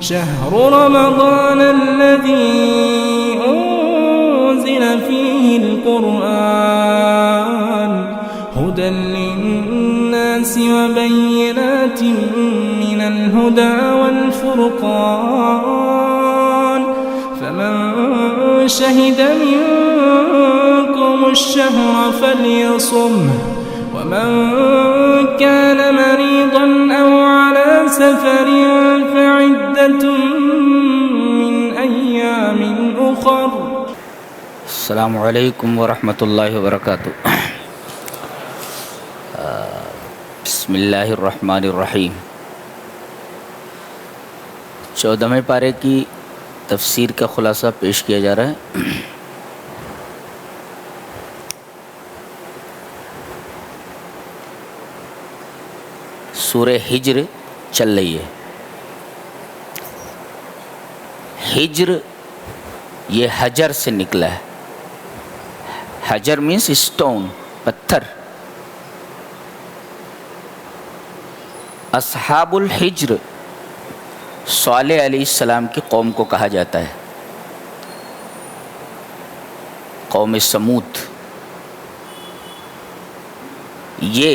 شهر رمضان الذي أنزل فيه القرآن هدى للناس وبينات من الهدى والفرقان فمن شهد منكم الشهر فليصمه ومن كان مريضا أو على سفر فعدة من أيام أخر. السلام علیکم ورحمۃ اللہ وبرکاتہ. بسم اللہ الرحمن الرحیم. 14ویں پارے کی تفسیر کا خلاصہ پیش کیا جا رہا ہے. سورہ ہجر چل رہی ہے. ہجر یہ حجر سے نکلا ہے. حجر مینس اسٹون، پتھر. اصحاب الحجر صالح علیہ السلام کی قوم کو کہا جاتا ہے، قوم سمود. یہ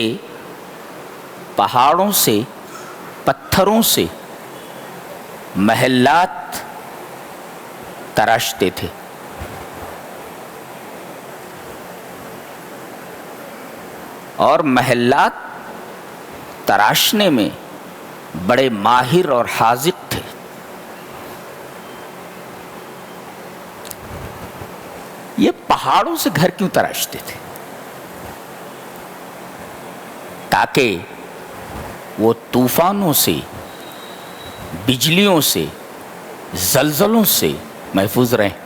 پہاڑوں سے، پتھروں سے محلات تراشتے تھے. اور محلات تراشنے میں بڑے ماہر اور حاذق تھے. یہ پہاڑوں سے گھر کیوں تراشتے تھے؟ تاکہ وہ طوفانوں سے، بجلیوں سے، زلزلوں سے محفوظ رہیں.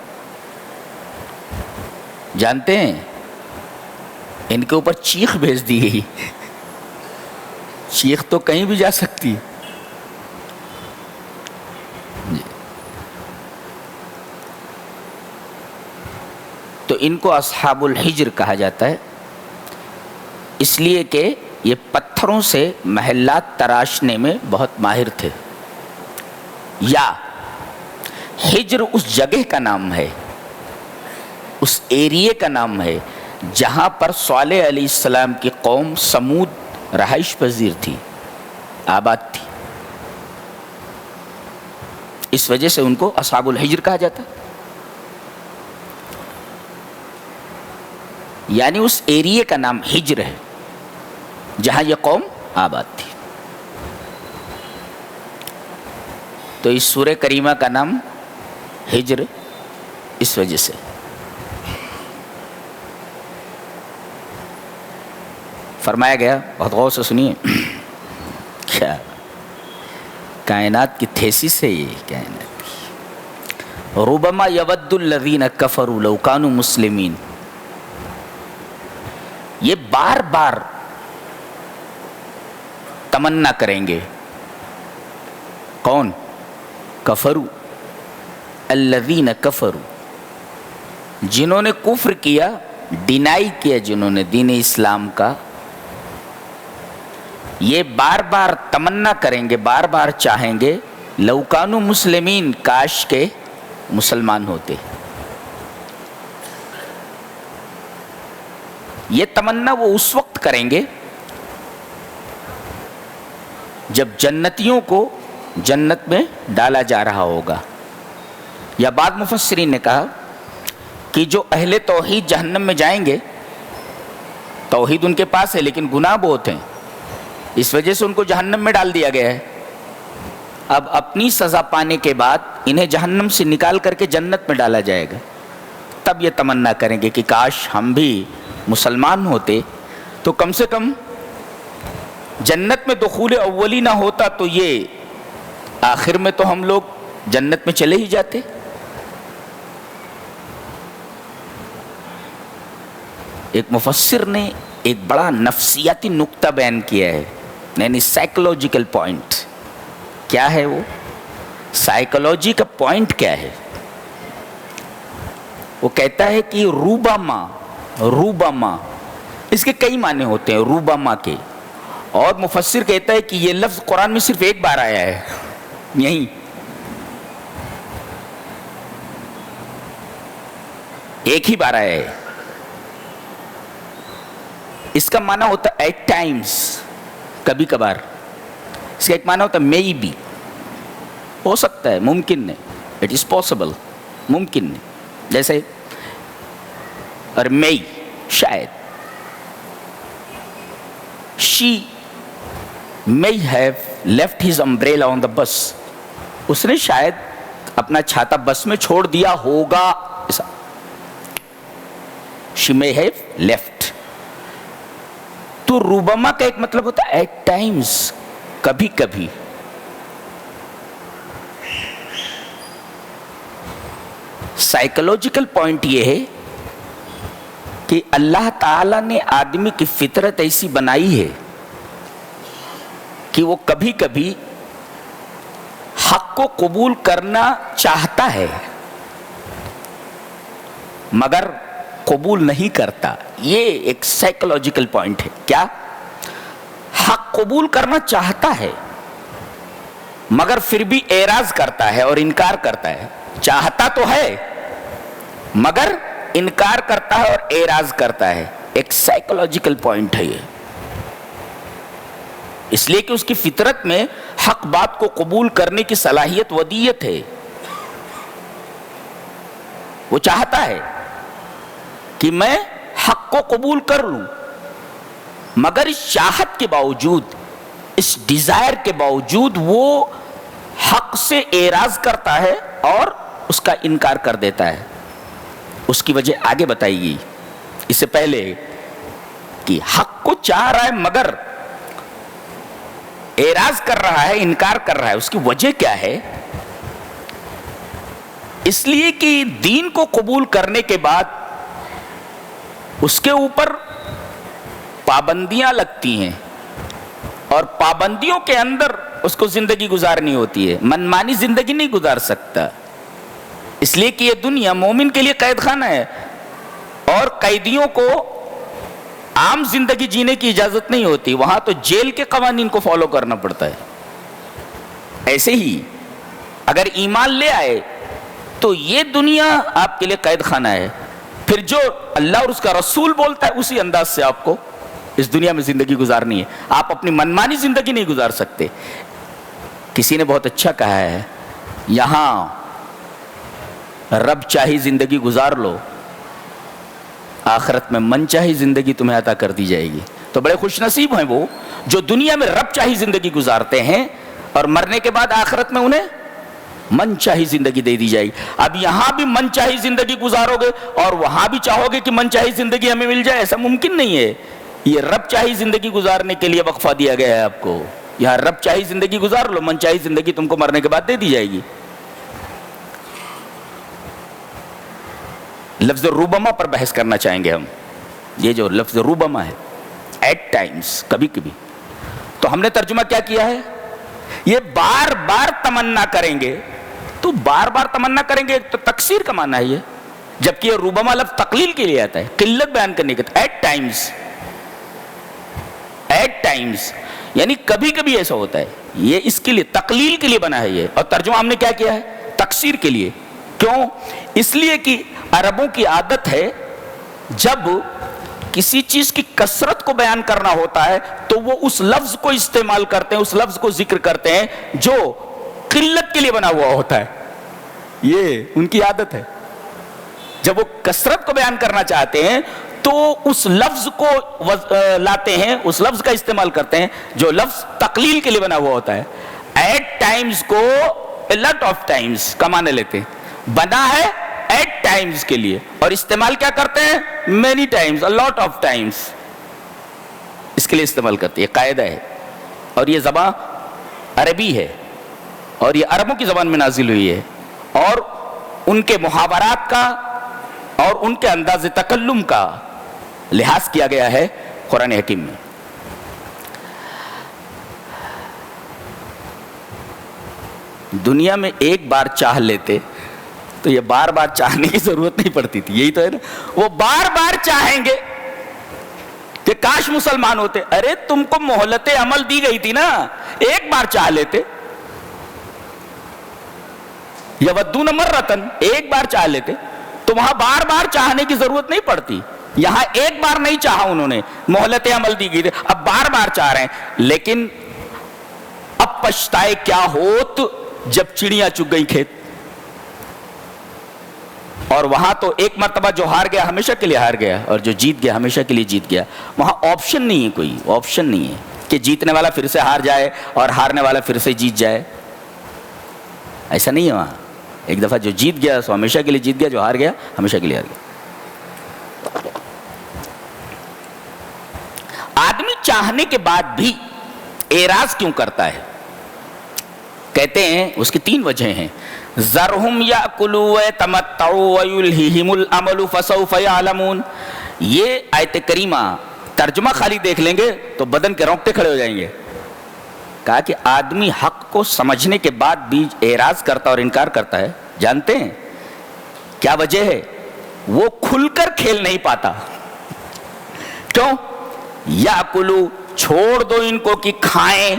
جانتے ہیں ان کے اوپر چیخ بھیج دی گئی. چیخ تو کہیں بھی جا سکتی ہے. تو ان کو اصحاب الحجر کہا جاتا ہے، اس لیے کہ یہ پتھروں سے محلات تراشنے میں بہت ماہر تھے. یا ہجر اس جگہ کا نام ہے، اس ایریے کا نام ہے جہاں پر صالح علیہ السلام کی قوم سمود رہائش پذیر تھی، آباد تھی. اس وجہ سے ان کو اصحاب الحجر کہا جاتا. یعنی اس ایریے کا نام ہجر ہے جہاں یہ قوم آباد تھی. تو اس سورہ کریمہ کا نام ہجر اس وجہ سے. فرمایا گیا، بہت غور سے سنیے، کیا کائنات کی تھیسس ہے یہ کائنات کی. ربما یود الذین کفروا لو کانوا مسلمین. یہ بار بار تمنا کریں گے. کون؟ کفروا، الذین کفروا، جنہوں نے کفر کیا، ڈینائی کیا جنہوں نے دین اسلام کا. یہ بار بار تمنا کریں گے، بار بار چاہیں گے، لو کانوا مسلمین، کاش کے مسلمان ہوتے. یہ تمنا وہ اس وقت کریں گے جب جنتیوں کو جنت میں ڈالا جا رہا ہوگا. یا بعض مفسرین نے کہا کہ جو اہل توحید جہنم میں جائیں گے، توحید ان کے پاس ہے لیکن گناہ بہت ہیں، اس وجہ سے ان کو جہنم میں ڈال دیا گیا ہے. اب اپنی سزا پانے کے بعد انہیں جہنم سے نکال کر کے جنت میں ڈالا جائے گا. تب یہ تمنا کریں گے کہ کاش ہم بھی مسلمان ہوتے تو کم سے کم جنت میں دخول اولی نہ ہوتا تو یہ آخر میں تو ہم لوگ جنت میں چلے ہی جاتے. ایک مفسر نے ایک بڑا نفسیاتی نقطہ بیان کیا ہے، یعنی سائیکولوجیکل پوائنٹ. کیا ہے وہ؟ سائیکولوجی کا پوائنٹ کیا ہے؟ وہ کہتا ہے کہ روبما اس کے کئی معنی ہوتے ہیں روبما کے. اور مفسر کہتا ہے کہ یہ لفظ قرآن میں صرف ایک بار آیا ہے. یہیں ایک ہی بار آیا ہے. اس کا معنی ہوتا ہے ایٹ ٹائمز, کبھی کبھار. اس کا ایک معنی ہوتا ہے مے بی, ہو سکتا ہے, ممکن ہے, اٹ از پاسبل, ممکن ہے. جیسے اور مئی, شاید. شی may have left his umbrella on the bus. اس نے شاید اپنا چھاتا بس میں چھوڑ دیا ہوگا. ایسا she may have left. تو روبما کا ایک مطلب ہوتا ہے at times, کبھی کبھی. سائیکولوجیکل پوائنٹ یہ ہے کہ اللہ تعالیٰ نے آدمی کی فطرت ایسی بنائی ہے کہ وہ کبھی کبھی حق کو قبول کرنا چاہتا ہے مگر قبول نہیں کرتا. یہ ایک سائیکولوجیکل پوائنٹ ہے. کیا؟ حق قبول کرنا چاہتا ہے مگر پھر بھی اعراض کرتا ہے اور انکار کرتا ہے. چاہتا تو ہے مگر انکار کرتا ہے اور اعراض کرتا ہے. ایک سائیکولوجیکل پوائنٹ ہے یہ, اس لیے کہ اس کی فطرت میں حق بات کو قبول کرنے کی صلاحیت ودیت ہے. وہ چاہتا ہے کہ میں حق کو قبول کر لوں مگر اس چاہت کے باوجود, اس ڈیزائر کے باوجود وہ حق سے اعراض کرتا ہے اور اس کا انکار کر دیتا ہے. اس کی وجہ آگے بتائی گئی اس سے پہلے کہ حق کو چاہ رہا ہے مگر اعراض کر رہا ہے, انکار کر رہا ہے. اس کی وجہ کیا ہے؟ اس لیے کہ دین کو قبول کرنے کے بعد اس کے اوپر پابندیاں لگتی ہیں اور پابندیوں کے اندر اس کو زندگی گزارنی ہوتی ہے. منمانی زندگی نہیں گزار سکتا, اس لیے کہ یہ دنیا مومن کے لیے قید خانہ ہے اور قیدیوں کو عام زندگی جینے کی اجازت نہیں ہوتی. وہاں تو جیل کے قوانین کو فالو کرنا پڑتا ہے. ایسے ہی اگر ایمان لے آئے تو یہ دنیا آپ کے لیے قید خانہ ہے, پھر جو اللہ اور اس کا رسول بولتا ہے اسی انداز سے آپ کو اس دنیا میں زندگی گزارنی ہے. آپ اپنی منمانی زندگی نہیں گزار سکتے. کسی نے بہت اچھا کہا ہے, یہاں رب چاہی زندگی گزار لو, آخرت میں من چاہی زندگی تمہیں عطا کر دی جائے گی. تو بڑے خوش نصیب ہیں وہ جو دنیا میں رب چاہی زندگی گزارتے ہیں اور مرنے کے بعد آخرت میں انہیں من چاہی زندگی دے دی جائے گی. اب یہاں بھی من چاہی زندگی گزارو گے اور وہاں بھی چاہو گے کہ من چاہی زندگی ہمیں مل جائے, ایسا ممکن نہیں ہے. یہ رب چاہی زندگی گزارنے کے لیے وقفہ دیا گیا ہے آپ کو. یہاں رب چاہی زندگی گزار لو, من چاہی زندگی تم کو مرنے کے بعد دے دی جائے گی. لفظ روبما پر بحث کرنا چاہیں گے ہم. یہ جو لفظ روبما ہے, ایٹ ٹائمز, کبھی کبھی, تو ہم نے ترجمہ کیا کیا ہے؟ یہ بار بار تمنا کریں گے. تو بار بار تمنا کریں گے تو تکثیر کا معنی ہے یہ, جبکہ یہ روبما لفظ تقلیل کے لیے آتا ہے, قلت بیان کرنے کے. ایٹ ٹائمز, ایٹ ٹائمز یعنی کبھی کبھی ایسا ہوتا ہے. یہ اس کے لیے تقلیل کے لیے بنا ہے یہ, اور ترجمہ ہم نے کیا کیا ہے؟ تکثیر کے لیے. کیوں؟ اس لیے کہ عربوں کی عادت ہے جب کسی چیز کی کثرت کو بیان کرنا ہوتا ہے تو وہ اس لفظ کو استعمال کرتے ہیں, اس لفظ کو ذکر کرتے ہیں جو قلت کے لیے بنا ہوا ہوتا ہے. یہ ان کی عادت ہے. جب وہ کثرت کو بیان کرنا چاہتے ہیں تو اس لفظ کو لاتے ہیں, اس لفظ کا استعمال کرتے ہیں جو لفظ تقلیل کے لیے بنا ہوا ہوتا ہے. ایٹ ٹائمز کو a lot of times کا معنی لیتے ہیں. بنا ہے ایٹ ٹائمز کے لیے اور استعمال کیا کرتے ہیں؟ many times, a lot of times اس کے لیے استعمال کرتے ہیں. یہ قاعدہ ہے اور یہ زبان عربی ہے اور یہ عربوں کی زبان میں نازل ہوئی ہے اور ان کے محاورات کا اور ان کے انداز تکلم کا لحاظ کیا گیا ہے قرآن حکیم میں. دنیا میں ایک بار چاہ لیتے تو یہ بار بار چاہنے کی ضرورت نہیں پڑتی تھی. یہی تو ہے نا, وہ بار بار چاہیں گے کہ کاش مسلمان ہوتے. ارے تم کو مہلت عمل دی گئی تھی نا, ایک بار چاہ لیتے. یودون مرتن, ایک بار چاہ لیتے. تو وہاں بار بار چاہنے کی ضرورت نہیں پڑتی. یہاں ایک بار نہیں چاہا انہوں نے, مہلت عمل دی گئی, اب بار بار چاہ رہے ہیں. لیکن اب پچھتائے کیا ہوت جب چڑیاں چگ گئی کھیت. اور وہاں تو ایک مرتبہ جو ہار گیا ہمیشہ کے لیے ہار گیا, اور جو جیت گیا ہمیشہ کے لیے جیت گیا. وہاں آپشن نہیں ہے, کوئی آپشن نہیں ہے کہ جیتنے والا پھر سے ہار جائے اور ہارنے والا پھر سے جیت جائے. ایسا نہیں ہے وہاں. ایک دفعہ جو جیت گیا سو ہمیشہ کے لیے جیت گیا, جو ہار گیا ہمیشہ کے لیے ہار گیا. آدمی چاہنے کے بعد بھی اعراض کیوں کرتا ہے؟ کہتے ہیں اس کی 3 وجہیں ہیں. ذرہم یاکلوا ویتمتعوا ویلہہم الامل فسوف یعلمون. یہ آیت کریمہ ترجمہ خالی دیکھ لیں گے تو بدن کے رونگٹے کھڑے ہو جائیں گے. کہا کہ آدمی حق کو سمجھنے کے بعد بھی اعراض کرتا اور انکار کرتا ہے. جانتے ہیں کیا وجہ ہے؟ وہ کھل کر کھیل نہیں پاتا. کیوں؟ یاکلوا, چھوڑ دو ان کو کہ کھائیں,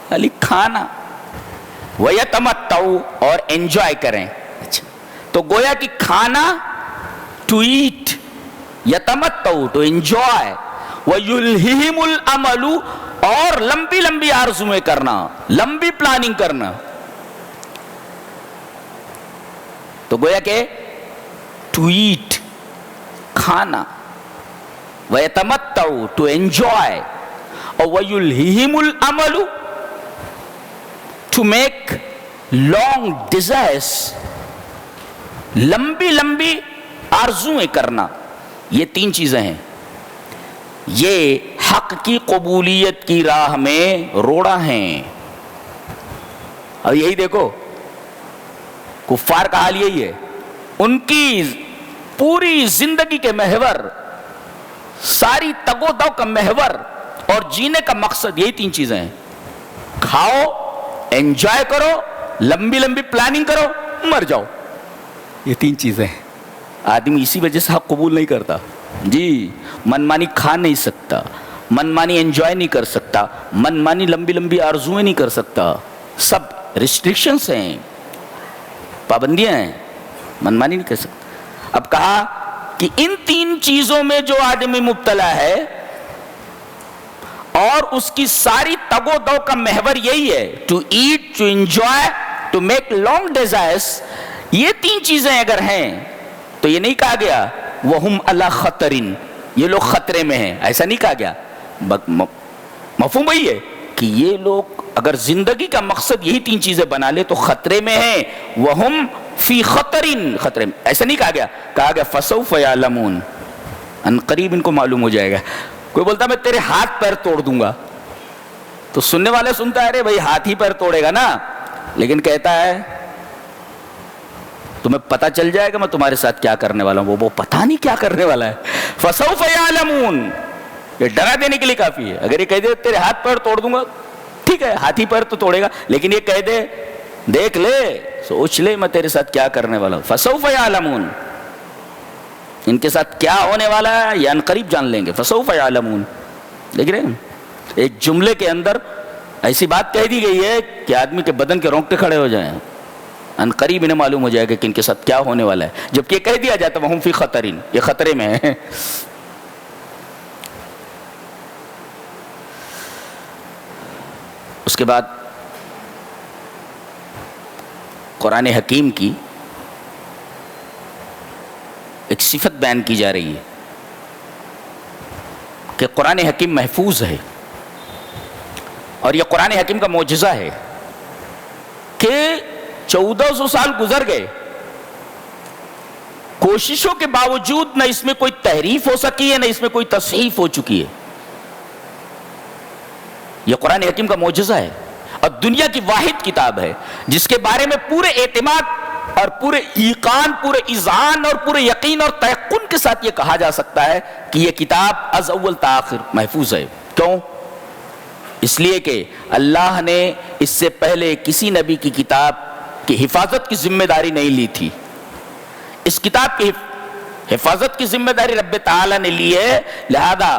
خالی کھانا. وَيَتَمَتَّعُوا, اور انجوائے کریں. اچھا, تو گویا کہ کھانا ٹو ایٹ, یتمتعوا ٹو انجوائے, وَيُلْهِهِمُ الْأَمَلُ, اور لمبی لمبی آرزویں کرنا, لمبی پلاننگ کرنا. تو گویا کہ ٹو ایٹ, کھانا, وَيَتَمَتَّعُوا ٹو انجوائے, اور وَيُلْهِهِمُ الْأَمَلُ to make long desires, لمبی لمبی آرزویں کرنا. یہ 3 چیزیں ہیں. یہ حق کی قبولیت کی راہ میں روڑا ہیں. اور یہی دیکھو کفار کا حال یہی ہے. ان کی پوری زندگی کے محور, ساری تگ و دو کا محور اور جینے کا مقصد یہی 3 چیزیں ہیں. کھاؤ, انجوائے کرو, لمبی لمبی پلاننگ کرو, مر جاؤ. یہ 3 چیزیں ہیں. آدمی اسی وجہ سے حق قبول نہیں کرتا. جی, من مانی کھا نہیں سکتا, من مانی انجوائے نہیں کر سکتا, من مانی لمبی لمبی آرزویں نہیں کر سکتا. سب ریسٹرکشنز ہیں, پابندیاں ہیں, من مانی نہیں کر سکتا. اب کہا کہ ان 3 چیزوں میں جو آدمی مبتلا ہے اور اس کی ساری تگ و دو کا محور یہی ہے, to eat, to enjoy, to make long desires. یہ 3 چیزیں اگر ہیں تو یہ نہیں کہا گیا وَهُمْ عَلَى خَطَرٍ, یہ لوگ خطرے میں ہیں. ایسا نہیں کہا گیا. مفہوم وہی ہے کہ یہ لوگ اگر زندگی کا مقصد یہی 3 چیزیں بنا لے تو خطرے میں ہیں. وَهُمْ فِي خَطَرٍ, خطرے میں. ایسا نہیں کہا گیا. کہا گیا فَسَوْفَ يَعْلَمُونَ, ان قریب ان کو معلوم ہو جائے گا. کوئی بولتا میں تیرے ہاتھ پیر توڑ دوں گا, تو سننے والے سنتا ہے ارے بھائی ہاتھ ہی پیر توڑے گا نا, لیکن کہتا ہے تمہیں پتہ چل جائے گا میں تمہارے ساتھ کیا کرنے والا ہوں. وہ پتہ نہیں کیا کرنے والا ہے. فسوف یعلمون, یہ ڈرا دینے کے لیے کافی ہے. اگر یہ کہہ دے تیرے ہاتھ پیر توڑ دوں گا, ٹھیک ہے ہاتھی پیر تو توڑے گا, لیکن یہ کہہ دے دیکھ لے, سوچ لے میں تیرے ساتھ کیا کرنے والا ہوں. فسوف یعلمون, ان کے ساتھ کیا ہونے والا ہے یہ ان قریب جان لیں گے. فسوف یعلمون. دیکھ رہے ہیں ایک جملے کے اندر ایسی بات کہہ دی گئی ہے کہ آدمی کے بدن کے رونگٹے کھڑے ہو جائیں. ان قریب انہیں معلوم ہو جائے گا کہ ان کے ساتھ کیا ہونے والا ہے. جبکہ یہ کہہ دیا جاتا وَهُمْ فِي خَطَرٍ, یہ خطرے میں ہے. اس کے بعد قرآن حکیم کی ایک صفت بیان کی جا رہی ہے کہ قرآن حکیم محفوظ ہے. اور یہ قرآن حکیم کا معجزہ ہے کہ 1400 سال گزر گئے, کوششوں کے باوجود نہ اس میں کوئی تحریف ہو سکی ہے نہ اس میں کوئی تصحیف ہو چکی ہے. یہ قرآن حکیم کا معجزہ ہے اور دنیا کی واحد کتاب ہے جس کے بارے میں پورے اعتماد اور پورے ایقان, پورے اذعان اور پورے یقین اور تیقن کے ساتھ یہ کہا جا سکتا ہے کہ یہ کتاب از اول تا آخر محفوظ ہے. کیوں؟ اس لیے کہ اللہ نے اس سے پہلے کسی نبی کی کتاب کی حفاظت کی ذمہ داری نہیں لی تھی. اس کتاب کی حفاظت کی ذمہ داری رب تعالی نے لی ہے, لہذا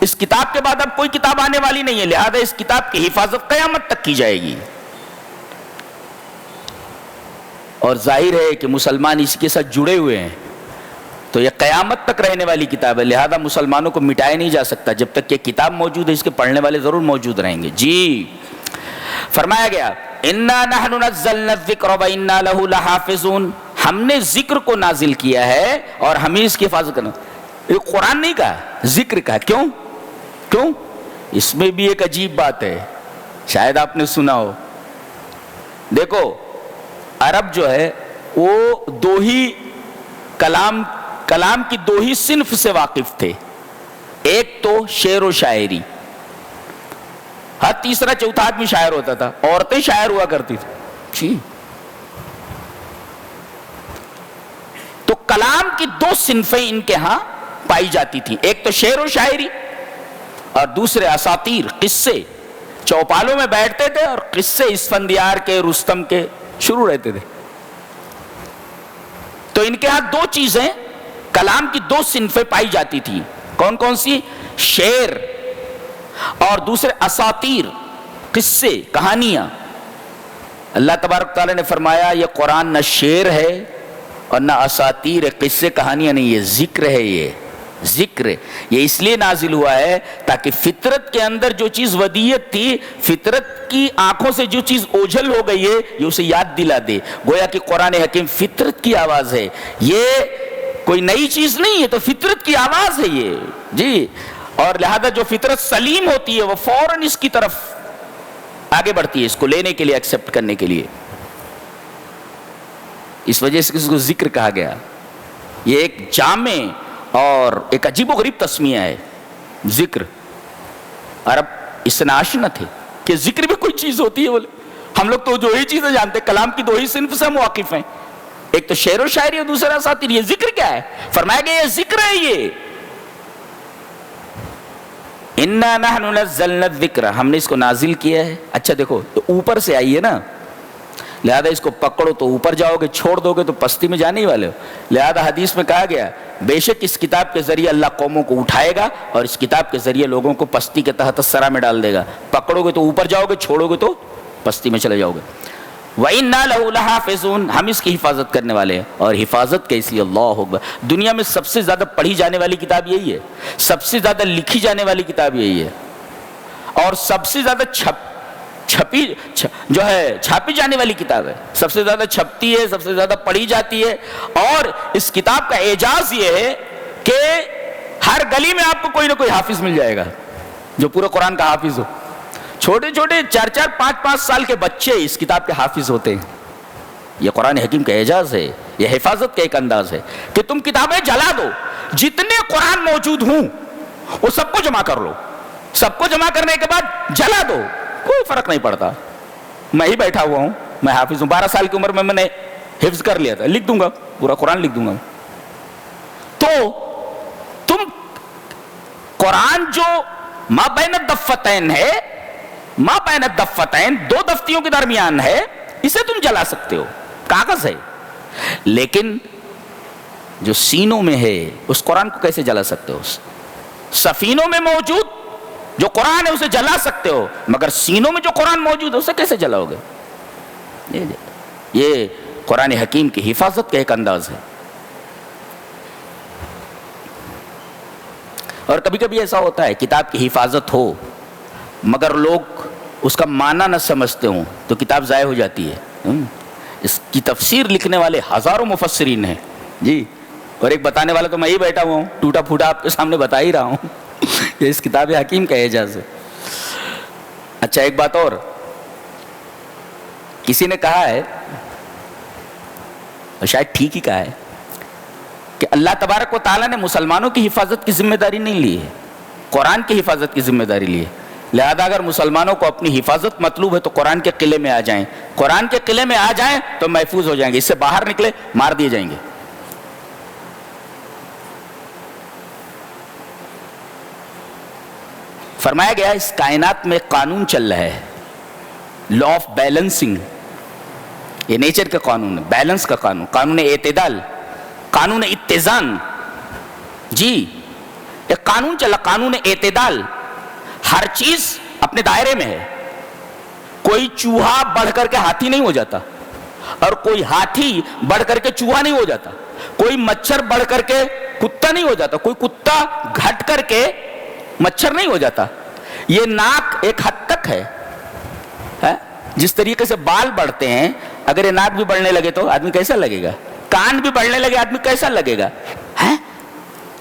اس کتاب کے بعد اب کوئی کتاب آنے والی نہیں ہے, لہذا اس کتاب کی حفاظت قیامت تک کی جائے گی. اور ظاہر ہے کہ مسلمان اس کے ساتھ جڑے ہوئے ہیں، تو یہ قیامت تک رہنے والی کتاب ہے، لہذا مسلمانوں کو مٹایا نہیں جا سکتا، جب تک کہ کتاب موجود ہے اس کے پڑھنے والے ضرور موجود رہیں گے۔ جی فرمایا گیا اِنَّا نَحْنُ نَزَّلْنَا الذِّكْرَ وَإِنَّا لَهُ لَحَافِظُونَ، ہم نے ذکر کو نازل کیا ہے اور ہمیں اس کی حفاظت کرنا۔ یہ قرآن نہیں کہا، ذکر کہا۔ کیوں؟ اس میں بھی ایک عجیب بات ہے، شاید آپ نے سنا ہو۔ دیکھو عرب جو ہے وہ دو ہی کلام کی دو ہی صنف سے واقف تھے، ایک تو شعر و شاعری، ہر تیسرا چوتھا آدمی شاعر ہوتا تھا، عورتیں شاعر ہوا کرتی تھی۔ جی تو کلام کی دو صنفیں ان کے ہاں پائی جاتی تھی، ایک تو شعر و شاعری اور دوسرے اساطیر، قصے۔ چوپالوں میں بیٹھتے تھے اور قصے اسفندیار کے، رستم کے شروع رہتے تھے۔ تو ان کے ہاں دو چیزیں، کلام کی دو صنفیں پائی جاتی تھی، کون کون سی؟ شعر اور دوسرے اساطیر، قصے، کہانیاں۔ اللہ تبارک تعالیٰ نے فرمایا یہ قرآن نہ شعر ہے اور نہ اساطیر، قصے کہانیاں نہیں، یہ ذکر ہے، یہ ذکر ہے۔ یہ اس لیے نازل ہوا ہے تاکہ فطرت کے اندر جو چیز ودیت تھی، فطرت کی آنکھوں سے جو چیز اوجھل ہو گئی ہے، یہ اسے یاد دلا دے۔ گویا کہ قرآن حکیم فطرت کی آواز ہے، یہ کوئی نئی چیز نہیں ہے، تو فطرت کی آواز ہے یہ۔ جی اور لہذا جو فطرت سلیم ہوتی ہے وہ فوراً اس کی طرف آگے بڑھتی ہے، اس کو لینے کے لیے، ایکسپٹ کرنے کے لیے۔ اس وجہ سے اس کو ذکر کہا گیا۔ یہ ایک جامع اور ایک عجیب و غریب تسمیہ ہے، ذکر۔ عرب اس سے ناشنا تھے کہ ذکر بھی کوئی چیز ہوتی ہے۔ بولے ہم لوگ تو جو ہی چیزیں جانتے ہیں، کلام کی دو ہی صنف سے ہم واقف ہیں، ایک تو شعر و شاعری اور دوسرا اساطیر۔ یہ ذکر کیا ہے؟ فرمایا گیا یہ ذکر ہے، یہ اِنَّا نَحْنُ نَزَّلْنَا الذِّكْرَ، ہم نے اس کو نازل کیا ہے۔ اچھا دیکھو، تو اوپر سے آئی ہے نا، لہذا اس کو پکڑو تو اوپر جاؤ گے، چھوڑ دو گے تو پستی میں جانے ہی والے ہو۔ لہذا حدیث میں کہا گیا بے شک اس کتاب کے ذریعے اللہ قوموں کو اٹھائے گا اور اس کتاب کے ذریعے لوگوں کو پستی کے تحت سرا میں ڈال دے گا۔ پکڑو گے تو اوپر جاؤ گے، چھوڑو گے تو پستی میں چلے جاؤ گے۔ وَإِنَّا لَهُ لَحَافِظُونَ، ہم اس کی حفاظت کرنے والے ہیں۔ اور حفاظت کیسی؟ اللہ اکبر، دنیا میں سب سے زیادہ پڑھی جانے والی کتاب یہی ہے، سب سے زیادہ لکھی جانے والی کتاب یہی ہے، اور سب سے زیادہ چھاپی جانے والی کتاب ہے، سب سے زیادہ چھپتی ہے، سب سے زیادہ پڑھی جاتی ہے۔ اور اس کتاب کا اعجاز یہ ہے کہ ہر گلی میں آپ کو کوئی نہ کوئی حافظ مل جائے گا جو پورے قرآن کا حافظ ہو۔ چھوٹے چھوٹے 4-4 5-5 سال کے بچے اس کتاب کے حافظ ہوتے ہیں۔ یہ قرآن حکیم کا اعجاز ہے، یہ حفاظت کا ایک انداز ہے کہ تم کتابیں جلا دو، جتنے قرآن موجود ہوں وہ سب کو جمع کر لو، سب کو جمع کرنے کے بعد جلا دو، کوئی فرق نہیں پڑتا۔ میں ہی بیٹھا ہوا ہوں، میں حافظ ہوں، 12 سال کی عمر میں میں نے حفظ کر لیا تھا، لکھ دوں گا، پورا قرآن لکھ دوں گا۔ تو تم قرآن جو ما بین الدفتین ہے، ما بین الدفتین، 2 دفتیوں کے درمیان ہے، اسے تم جلا سکتے ہو، کاغذ ہے، لیکن جو سینوں میں ہے اس قرآن کو کیسے جلا سکتے ہو؟ سفینوں میں موجود جو قرآن ہے اسے جلا سکتے ہو، مگر سینوں میں جو قرآن موجود ہے اسے کیسے جلاؤ گے؟ یہ قرآن حکیم کی حفاظت کا ایک انداز ہے۔ اور کبھی کبھی ایسا ہوتا ہے کتاب کی حفاظت ہو مگر لوگ اس کا معنی نہ سمجھتے ہوں تو کتاب ضائع ہو جاتی ہے۔ اس کی تفسیر لکھنے والے ہزاروں مفسرین ہیں جی، اور ایک بتانے والا تو میں ہی بیٹھا ہوا ہوں، ٹوٹا پھوٹا آپ کے سامنے بتا ہی رہا ہوں۔ یہ اس کتاب حکیم کا اعجاز ہے۔ اچھا ایک بات اور، کسی نے کہا ہے اور شاید ٹھیک ہی کہا ہے کہ اللہ تبارک و تعالیٰ نے مسلمانوں کی حفاظت کی ذمہ داری نہیں لی ہے، قرآن کی حفاظت کی ذمہ داری لی ہے۔ لہذا اگر مسلمانوں کو اپنی حفاظت مطلوب ہے تو قرآن کے قلعے میں آ جائیں، قرآن کے قلعے میں آ جائیں تو محفوظ ہو جائیں گے، اس سے باہر نکلے مار دیے جائیں گے۔ فرمایا گیا اس کائنات میں قانون چل رہا ہے، لا آف بیلنسنگ، یہ نیچر کا قانون ہے، بیلنس کا قانون، قانون اعتدال، قانون اتزان۔ جی ایک قانون چلا، قانون اعتدال، ہر چیز اپنے دائرے میں ہے، کوئی چوہا بڑھ کر کے ہاتھی نہیں ہو جاتا، اور کوئی ہاتھی بڑھ کر کے چوہا نہیں ہو جاتا, کوئی مچھر بڑھ کر کے کتا نہیں ہو جاتا, کوئی کتا گھٹ کر کے مچھر نہیں ہو جاتا. یہ ناک ایک حد تک ہے. جس طریقے سے بال بڑھتے ہیں, اگر یہ ناک بھی بڑھنے لگے تو آدمی کیسا لگے گا, کان بھی بڑھنے لگے آدمی کیسا لگے گا.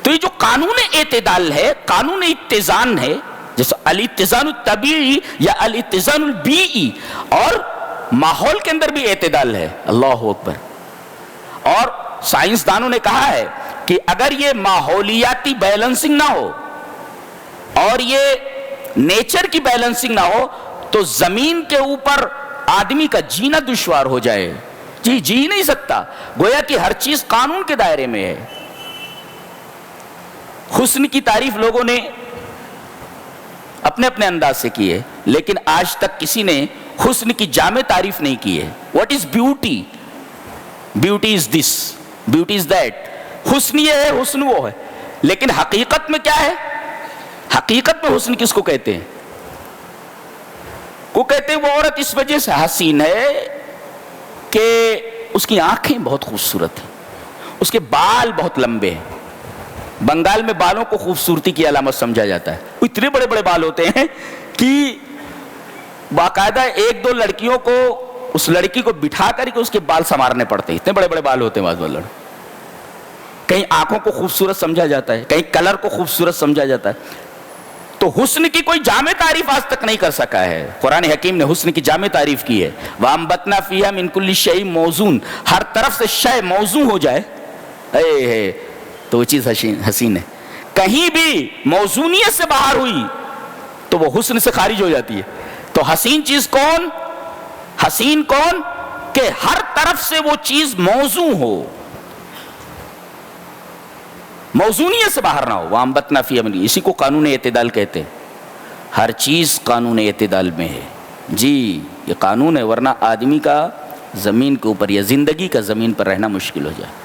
تو یہ جو قانون اعتدال ہے, قانون اتزان ہے, جیسے الاتزان الطبیعی یا الاتزان البیئی, اور ماحول کے اندر بھی اعتدال ہے. اللہ اکبر. اور سائنسدانوں نے کہا ہے کہ اگر یہ ماحولیاتی بیلنسنگ نہ ہو اور یہ نیچر کی بیلنسنگ نہ ہو تو زمین کے اوپر آدمی کا جینا دشوار ہو جائے. جی نہیں سکتا. گویا کہ ہر چیز قانون کے دائرے میں ہے. حسن کی تعریف لوگوں نے اپنے اپنے انداز سے کی ہے, لیکن آج تک کسی نے حسن کی جامع تعریف نہیں کی ہے. What is beauty? Beauty is this, beauty is that. حسن یہ ہے, حسن وہ ہے. لیکن حقیقت میں کیا ہے؟ حقیقت میں حسن کس کو کہتے ہیں؟ کو کہتے ہیں وہ عورت اس وجہ سے حسین ہے کہ اس کی آنکھیں بہت خوبصورت ہیں, اس کے بال بہت لمبے ہیں. بنگال میں بالوں کو خوبصورتی کی علامت سمجھا جاتا ہے. اتنے بڑے بڑے بال ہوتے ہیں کہ باقاعدہ ایک دو لڑکیوں کو اس لڑکی کو بٹھا کر کے اس کے بال سنوارنے پڑتے ہیں. اتنے بڑے بڑے بال ہوتے ہیں بعض لڑکے. کہیں آنکھوں کو خوبصورت سمجھا جاتا ہے, کہیں کلر کو خوبصورت سمجھا جاتا ہے. تو حسن کی کوئی جامع تعریف آج تک نہیں کر سکا ہے. قرآن حکیم نے حسن کی جامع تعریف کی ہے. وَأَنبَتْنَا فِيهَا مِن كُلِّ شَيْءٍ مَوْزُونٍ. ہر طرف سے شے موزوں ہو جائے تو وہ چیز حسین ہے. کہیں بھی موزونیت سے باہر ہوئی تو وہ حسن سے خارج ہو جاتی ہے. تو حسین چیز کون؟ حسین کون؟ کہ ہر طرف سے وہ چیز موزوں ہو, موزونیت سے باہر نہ ہو. وَأَنبَتْنَا فِيهَا مِن, اسی کو قانون اعتدال کہتے ہیں. ہر چیز قانون اعتدال میں ہے. جی یہ قانون ہے, ورنہ آدمی کا زمین کے اوپر یا زندگی کا زمین پر رہنا مشکل ہو جائے.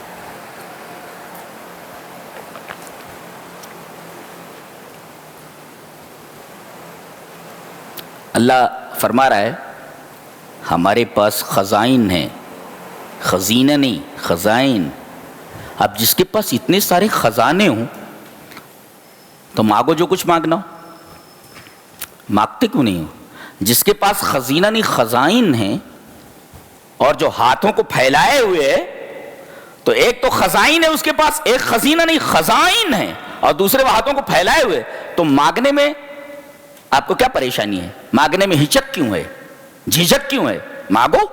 اللہ فرما رہا ہے ہمارے پاس خزائن ہیں, خزینہ نہیں, خزائن. اب جس کے پاس اتنے سارے خزانے ہوں تو مانگو جو کچھ مانگنا ہو. مانگتے کیوں نہیں ہو؟ جس کے پاس خزینہ نہیں خزائن ہیں اور جو ہاتھوں کو پھیلائے ہوئے ہے, تو ایک تو خزائن ہے اس کے پاس, ایک خزینہ نہیں خزائن ہے, اور دوسرے وہ ہاتھوں کو پھیلائے ہوئے, تو مانگنے میں آپ کو کیا پریشانی ہے؟ مانگنے میں ہچک کیوں ہے, جھجک کیوں ہے؟ مانگو,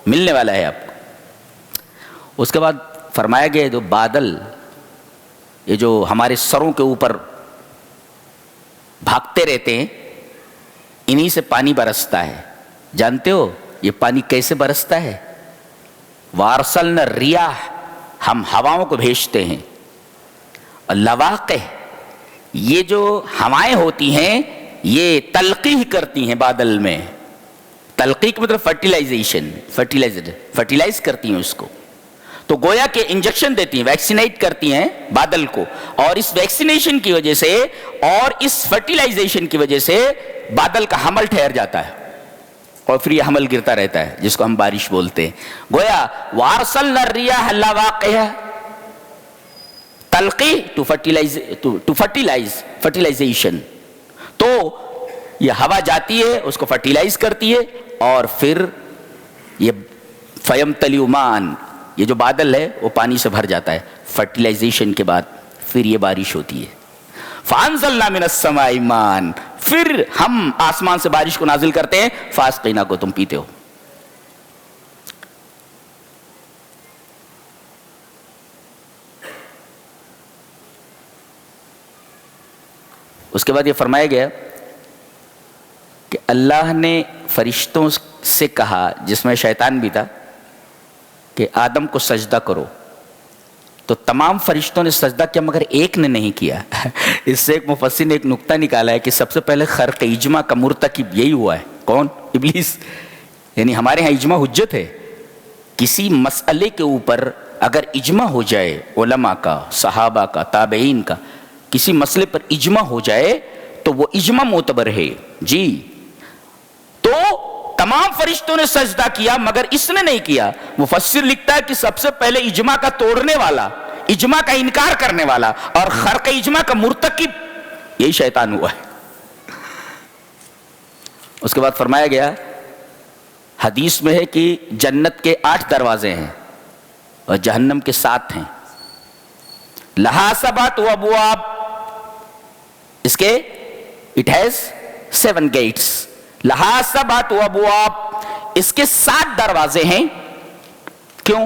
ملنے والا ہے آپ کو. اس کے بعد فرمایا گیا جو بادل, یہ جو ہمارے سروں کے اوپر بھاگتے رہتے ہیں, انہی سے پانی برستا ہے. جانتے ہو یہ پانی کیسے برستا ہے؟ وارسلنا الریاح, ہم ہواؤں کو بھیجتے ہیں. لواقح, یہ جو ہوائیں ہوتی ہیں یہ تلقیح کرتی ہیں بادل میں. تلقیح کا مطلب فرٹیلائزیشن, فرٹیلائز کرتی ہیں اس کو. تو گویا کہ انجیکشن دیتی ہیں, ویکسینیٹ کرتی ہیں بادل کو, اور اس ویکسینیشن کی وجہ سے اور اس فرٹیلائزیشن کی وجہ سے بادل کا حمل ٹھہر جاتا ہے, اور پھر یہ حمل گرتا رہتا ہے جس کو ہم بارش بولتے ہیں. گویا وارسلنا الریاح لواقح, تلقیح ٹو فرٹیلائزیشن. تو یہ ہوا جاتی ہے, اس کو فرٹیلائز کرتی ہے, اور پھر یہ فیمتلئ ماءً, یہ جو بادل ہے وہ پانی سے بھر جاتا ہے. فرٹیلائزیشن کے بعد پھر یہ بارش ہوتی ہے. فَأَنزَلْنَا مِنَ السَّمَاءِ مَاءً, پھر ہم آسمان سے بارش کو نازل کرتے ہیں. فَأَسْقَيْنَاكُمْ کو تم پیتے ہو. اس کے بعد یہ فرمایا گیا کہ اللہ نے فرشتوں سے کہا, جس میں شیطان بھی تھا, کہ آدم کو سجدہ کرو. تو تمام فرشتوں نے سجدہ کیا مگر ایک نے نہیں کیا. اس سے ایک مفسر نے ایک نقطہ نکالا ہے کہ سب سے پہلے خرق اجماع کا مرتکب یہی ہوا ہے. کون؟ ابلیس. یعنی ہمارے ہاں اجماع حجت ہے. کسی مسئلے کے اوپر اگر اجماع ہو جائے, علماء کا, صحابہ کا, تابعین کا, کسی مسئلے پر اجماع ہو جائے تو وہ اجماع معتبر ہے. جی تو تمام فرشتوں نے سجدہ کیا مگر اس نے نہیں کیا. مفسر لکھتا ہے کہ سب سے پہلے اجماع کا توڑنے والا، اجماع کا انکار کرنے والا اور خرق اجماع کا مرتکب یہی شیطان ہوا ہے. اس کے بعد فرمایا گیا حدیث میں ہے کہ جنت کے 8 دروازے ہیں اور جہنم کے 7 ہیں. لہا سبعۃ ابواب، اس کے اٹ ہیز 7 گیٹس. لہا سبعۃ ابواب، اس کے 7 دروازے ہیں. کیوں؟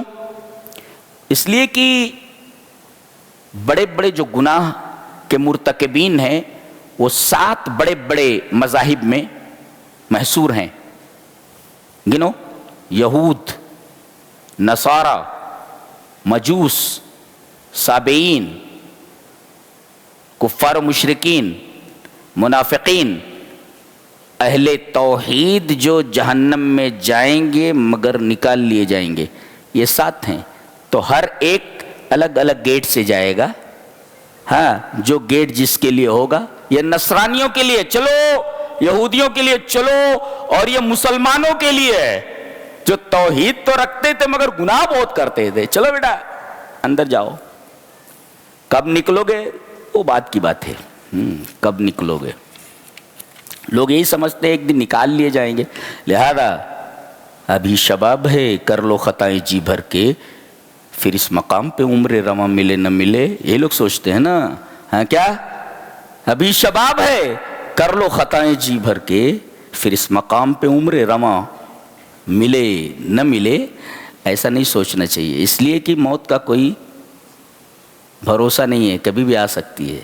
اس لیے کہ بڑے بڑے جو گناہ کے مرتکبین ہیں وہ 7 بڑے بڑے مذاہب میں محصور ہیں. گنو: یہود، نصارہ، مجوس، سابعین، کفار و مشرکین، منافقین. اہل توحید جو جہنم میں جائیں گے مگر نکال لیے جائیں گے، یہ 7 ہیں. تو ہر ایک الگ الگ گیٹ سے جائے گا. ہاں، جو گیٹ جس کے لیے ہوگا. یہ نصرانیوں کے لیے چلو، یہودیوں کے لیے چلو، اور یہ مسلمانوں کے لیے جو توحید تو رکھتے تھے مگر گناہ بہت کرتے تھے، چلو بیٹا اندر جاؤ. کب نکلو گے وہ بات کی بات ہے. کب نکلو گے؟ لوگ یہی سمجھتے ہیں ایک دن نکال لیے جائیں گے، لہذا ابھی شباب ہے، کر لو خطائیں جی بھر کے، پھر اس مقام پہ عمر رواں ملے نہ ملے. یہ لوگ سوچتے ہیں نا. ہاں، کیا ابھی شباب ہے، کر لو خطائیں جی بھر کے، پھر اس مقام پہ عمر رواں ملے نہ ملے. ایسا نہیں سوچنا چاہیے، اس لیے کہ موت کا کوئی بھروسہ نہیں ہے، کبھی بھی آ سکتی ہے.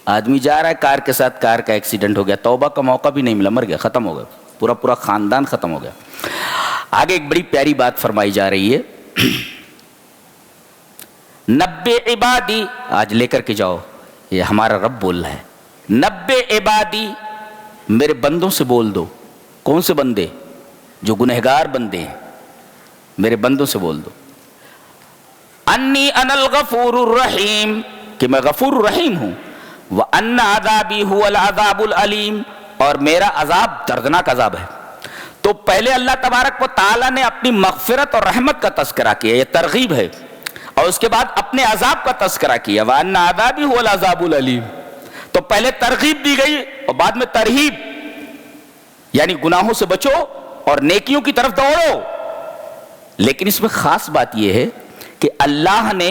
آدمی جا رہا ہے کار کے ساتھ، کار کا ایکسیڈنٹ ہو گیا، توبہ کا موقع بھی نہیں ملا، مر گیا، ختم ہو گیا، پورا خاندان ختم ہو گیا. آگے ایک بڑی پیاری بات فرمائی جا رہی ہے. 90 عبادی، آج لے کر کے جاؤ، یہ ہمارا رب بول رہا ہے. 90 عبادی، میرے بندوں سے بول دو. کون سے بندے؟ جو گنہگار بندے ہیں، میرے بندوں سے بول دو. انی انا الغفور الرحیم، کہ میں غفور الرحیم ہوں. وَأَنَّ عَذَابِي هُوَ الْعَذَابُ الْعَلِيمُ، اور میرا عذاب دردناک عذاب ہے. تو پہلے اللہ تبارک و تعالیٰ نے اپنی مغفرت اور رحمت کا تذکرہ کیا، یہ ترغیب ہے، اور اس کے بعد اپنے عذاب کا تذکرہ کیا. وَأَنَّ عَذَابِي هُوَ الْعَذَابُ الْعَلِيمُ. تو پہلے ترغیب دی گئی اور بعد میں ترہیب، یعنی گناہوں سے بچو اور نیکیوں کی طرف دوڑو. لیکن اس میں خاص بات یہ ہے کہ اللہ نے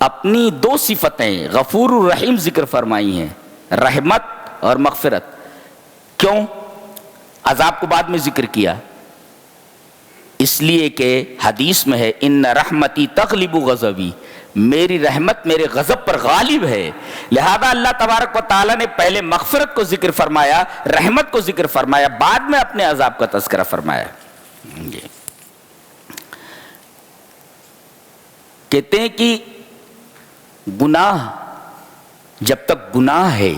اپنی 2 صفتیں غفور الرحیم ذکر فرمائی ہیں، رحمت اور مغفرت. کیوں عذاب کو بعد میں ذکر کیا؟ اس لیے کہ حدیث میں ہے ان رحمتی تغلب غضبی، میری رحمت میرے غضب پر غالب ہے. لہذا اللہ تبارک و تعالیٰ نے پہلے مغفرت کو ذکر فرمایا، رحمت کو ذکر فرمایا، بعد میں اپنے عذاب کا تذکرہ فرمایا. کہتے ہیں کہ گناہ جب تک گناہ ہے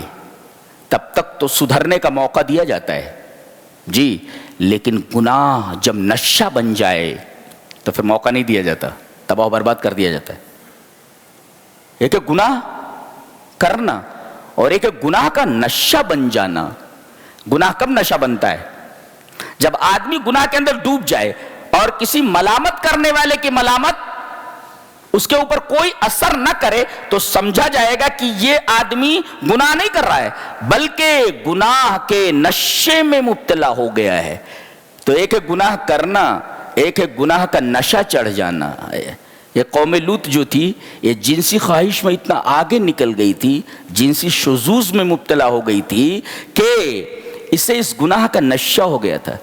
تب تک تو سدھرنے کا موقع دیا جاتا ہے جی، لیکن گناہ جب نشہ بن جائے تو پھر موقع نہیں دیا جاتا، تباہ و برباد کر دیا جاتا ہے. ایک ہے گناہ کرنا اور ایک ہے گناہ کا نشہ بن جانا. گناہ کب نشہ بنتا ہے؟ جب آدمی گناہ کے اندر ڈوب جائے اور کسی ملامت کرنے والے کی ملامت اس کے اوپر کوئی اثر نہ کرے تو سمجھا جائے گا کہ یہ آدمی گناہ نہیں کر رہا ہے بلکہ گناہ کے نشے میں مبتلا ہو گیا ہے. تو ایک ہے گناہ کرنا، ایک ہے گناہ کا نشہ چڑھ جانا. یہ قوم لوط جو تھی یہ جنسی خواہش میں اتنا آگے نکل گئی تھی، جنسی شذوذ میں مبتلا ہو گئی تھی کہ اسے اس گناہ کا نشہ ہو گیا تھا.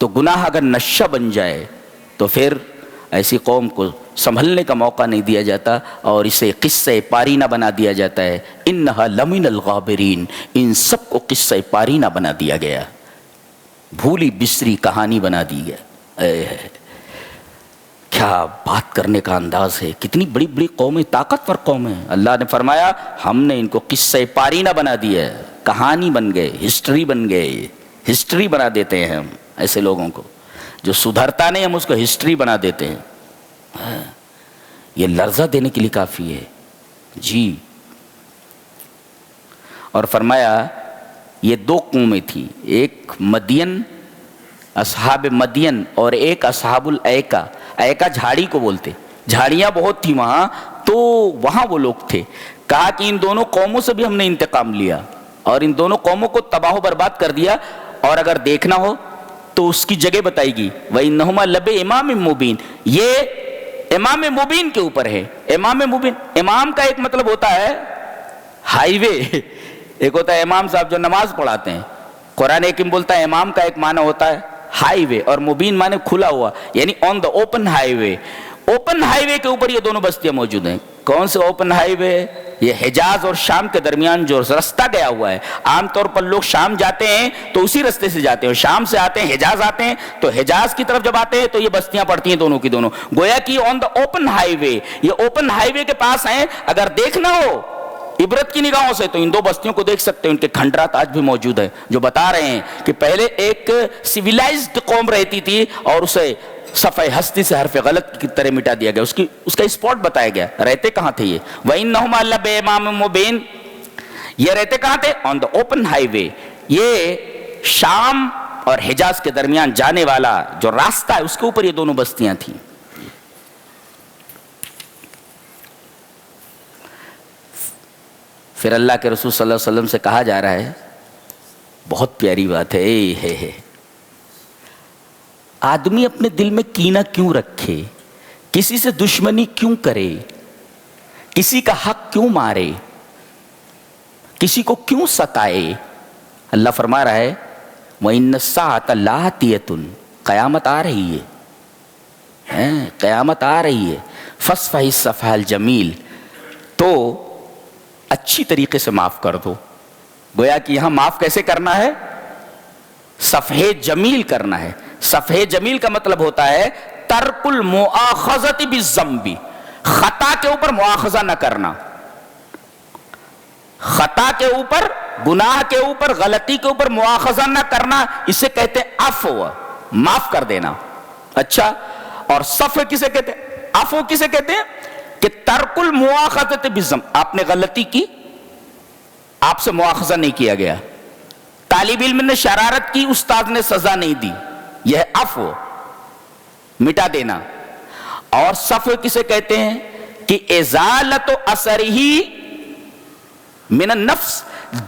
تو گناہ اگر نشہ بن جائے تو پھر ایسی قوم کو سنبھلنے کا موقع نہیں دیا جاتا اور اسے قصہ پارینہ بنا دیا جاتا ہے. انہا لمن الغابرین، ان سب کو قصہ پارینہ بنا دیا گیا، بھولی بسری کہانی بنا دی گیا. کیا بات کرنے کا انداز ہے، کتنی بڑی بڑی قومیں، طاقتور قومیں. اللہ نے فرمایا ہم نے ان کو قصہ پارینہ بنا دیا، کہانی بن گئے، ہسٹری بن گئے. ہسٹری بنا دیتے ہیں ہم ایسے لوگوں کو، جو سدھرتا نہیں ہم اس کو ہسٹری بنا دیتے ہیں. یہ لرزہ دینے کے لیے کافی ہے جی. اور فرمایا یہ 2 قومیں تھیں، ایک مدین اصحاب مدین اور ایک اصحاب الایکا، ایکا جھاڑی کو بولتے، جھاڑیاں بہت تھی وہاں، تو وہاں وہ لوگ تھے. کہا کہ ان دونوں قوموں سے بھی ہم نے انتقام لیا اور ان دونوں قوموں کو تباہ و برباد کر دیا، اور اگر دیکھنا ہو تو اس کی جگہ بتائی گئی وَإِنَّهُمَا لَبِإِمَامٍ مُبِينٍ، یہ امام مبین کے اوپر ہے. امام مبین، امام کا ایک مطلب ہوتا ہے ہائی وے، ایک ہوتا ہے امام صاحب جو نماز پڑھاتے ہیں. قرآن حکیم بولتا ہے امام کا ایک معنی ہوتا ہے ہائی وے، اور مبین معنی کھلا ہوا، یعنی on the open highway. Open highway کے اوپر یہ دونوں بستیاں موجود ہیں. کون سے اوپن ہائی وے؟ یہ حجاز اور شام کے درمیان جو رستہ گیا ہوا ہے. عام طور پر لوگ شام جاتے ہیں تو اسی رستے سے جاتے ہیں، شام سے آتے ہیں حجاز آتے ہیں، تو حجاز کی طرف جب آتے ہیں تو یہ بستیاں پڑتی ہیں دونوں کی دونوں. گویا کہ آن دا اوپن ہائی وے، یہ اوپن ہائی وے کے پاس ہیں. اگر دیکھنا ہو عبرت کی نگاہوں سے تو ان دو بستیوں کو دیکھ سکتے ہیں. ان کے کھنڈرات آج بھی موجود ہیں جو بتا رہے ہیں کہ پہلے ایک سیویلائزڈ قوم رہتی تھی اور اسے صفحہ ہستی سے حرف غلط کی طرح مٹا دیا گیا، اس کا اسپاٹ بتایا گیا. رہتے کہاں تھے یہ؟ وَإِنَّهُمَا لَبِإِمَامٍ مُبِينٍ، یہ رہتے کہاں تھے؟ آن دا اوپن ہائی وے. یہ شام اور حجاز کے درمیان جانے والا جو راستہ ہے اس کے اوپر یہ دونوں بستیاں تھیں. پھر اللہ کے رسول صلی اللہ علیہ وسلم سے کہا جا رہا ہے، بہت پیاری بات ہے، آدمی اپنے دل میں کینہ کیوں رکھے، کسی سے دشمنی کیوں کرے، کسی کا حق کیوں مارے، کسی کو کیوں ستائے. اللہ فرما رہا ہے وَإِنَّ السَّاعَةَ لَآتِيَةٌ، قیامت آ رہی ہے، قیامت آ رہی ہے. فَاصْفَحِ الصَّفْحَ الْجَمِيلَ، تو اچھی طریقے سے معاف کر دو. گویا کہ یہاں معاف کیسے کرنا ہے؟ صفحے جمیل کرنا ہے. صفحے جمیل کا مطلب ہوتا ہے ترک المؤاخذۃ بالذنب، خطا کے اوپر مؤاخذہ نہ کرنا. خطا کے اوپر، گناہ کے اوپر، غلطی کے اوپر مؤاخذہ نہ کرنا، اسے کہتے ہیں عفو، معاف کر دینا. اچھا، اور صفح کسے کہتے ہیں؟ عفو کسے کہتے ہیں؟ کہ ترک المؤاخذۃ بالذنب، آپ نے غلطی کی، آپ سے مؤاخذہ نہیں کیا گیا. طالب علم نے شرارت کی، استاد نے سزا نہیں دی، یہ عفو، مٹا دینا. اور صفح کسے کہتے ہیں؟ کہ ازالت اثرہ من النفس،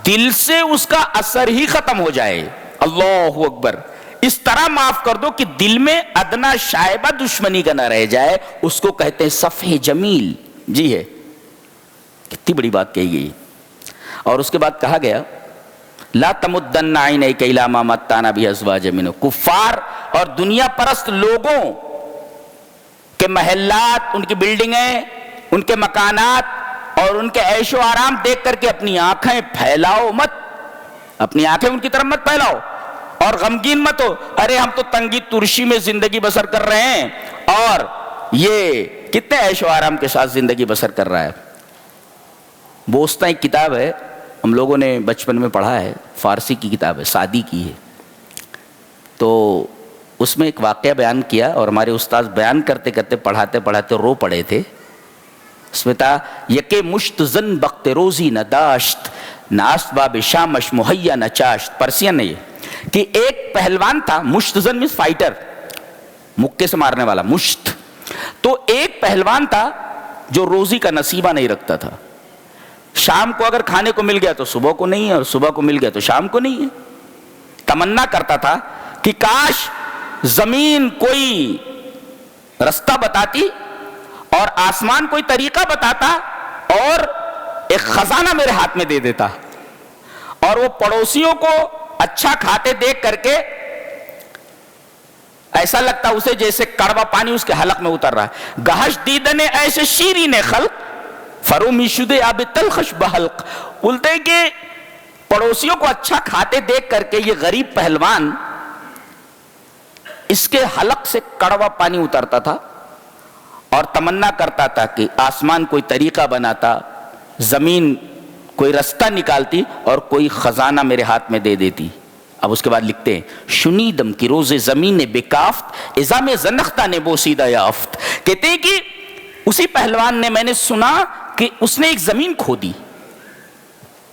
دل سے اس کا اثر ہی ختم ہو جائے. اللہ اکبر. اس طرح معاف کر دو کہ دل میں ادنا شائبہ دشمنی کا نہ رہ جائے، اس کو کہتے ہیں صفح جمیل. جی ہے، کتنی بڑی بات کہی گئی. اور اس کے بعد کہا گیا لا تمدن عینیک الی ما متعنا بہ ازواجا منہم، کفار اور دنیا پرست لوگوں کے محلات، ان کی بلڈنگیں، ان کے مکانات اور ان کے عیش و آرام دیکھ کر کے اپنی آنکھیں پھیلاؤ مت، اپنی آنکھیں ان کی طرف مت پھیلاؤ اور غمگین مت ہو. ارے ہم تو تنگی ترشی میں زندگی بسر کر رہے ہیں اور یہ کتنے عیش و آرام کے ساتھ زندگی بسر کر رہا ہے. بوستہ ایک کتاب ہے، ہم لوگوں نے بچپن میں پڑھا ہے، فارسی کی کتاب ہے، سعدی کی ہے. تو اس میں ایک واقعہ بیان کیا اور ہمارے استاد بیان کرتے کرتے پڑھاتے پڑھاتے رو پڑے تھے. اس میں تھا یکے مشت زن بخت روزی نہ داشت، ناست باب شامش مہیا نہ چاشت. پرسین ہے یہ کہ ایک پہلوان تھا، مشت زن مینس فائٹر، مکے سے مارنے والا، مشت. تو ایک پہلوان تھا جو روزی کا نصیبہ نہیں رکھتا تھا. شام کو اگر کھانے کو مل گیا تو صبح کو نہیں ہے، اور صبح کو مل گیا تو شام کو نہیں ہے. تمنا کرتا تھا کہ کاش زمین کوئی رستہ بتاتی اور آسمان کوئی طریقہ بتاتا اور ایک خزانہ میرے ہاتھ میں دے دیتا. اور وہ پڑوسیوں کو اچھا کھاتے دیکھ کر کے ایسا لگتا اسے جیسے کڑوا پانی اس کے حلق میں اتر رہا ہے. گہش دیدن ایسے شیرین خلق فرومی شدے آب تلخش بحلق. بولتے ہیں کہ پڑوسیوں کو اچھا کھاتے دیکھ کر کے یہ غریب پہلوان، اس کے حلق سے کڑوا پانی اترتا تھا اور تمنا کرتا تھا کہ آسمان کوئی طریقہ بناتا، زمین کوئی رستہ نکالتی اور کوئی خزانہ میرے ہاتھ میں دے دیتی. اب اس کے بعد لکھتے ہیں شنیدم کی روز زمین بکافت ازام زنختہ نے بوسیدہ یافت. کہتے ہیں کہ اسی پہلوان نے، میں نے سنا کہ اس نے ایک زمین کھودی،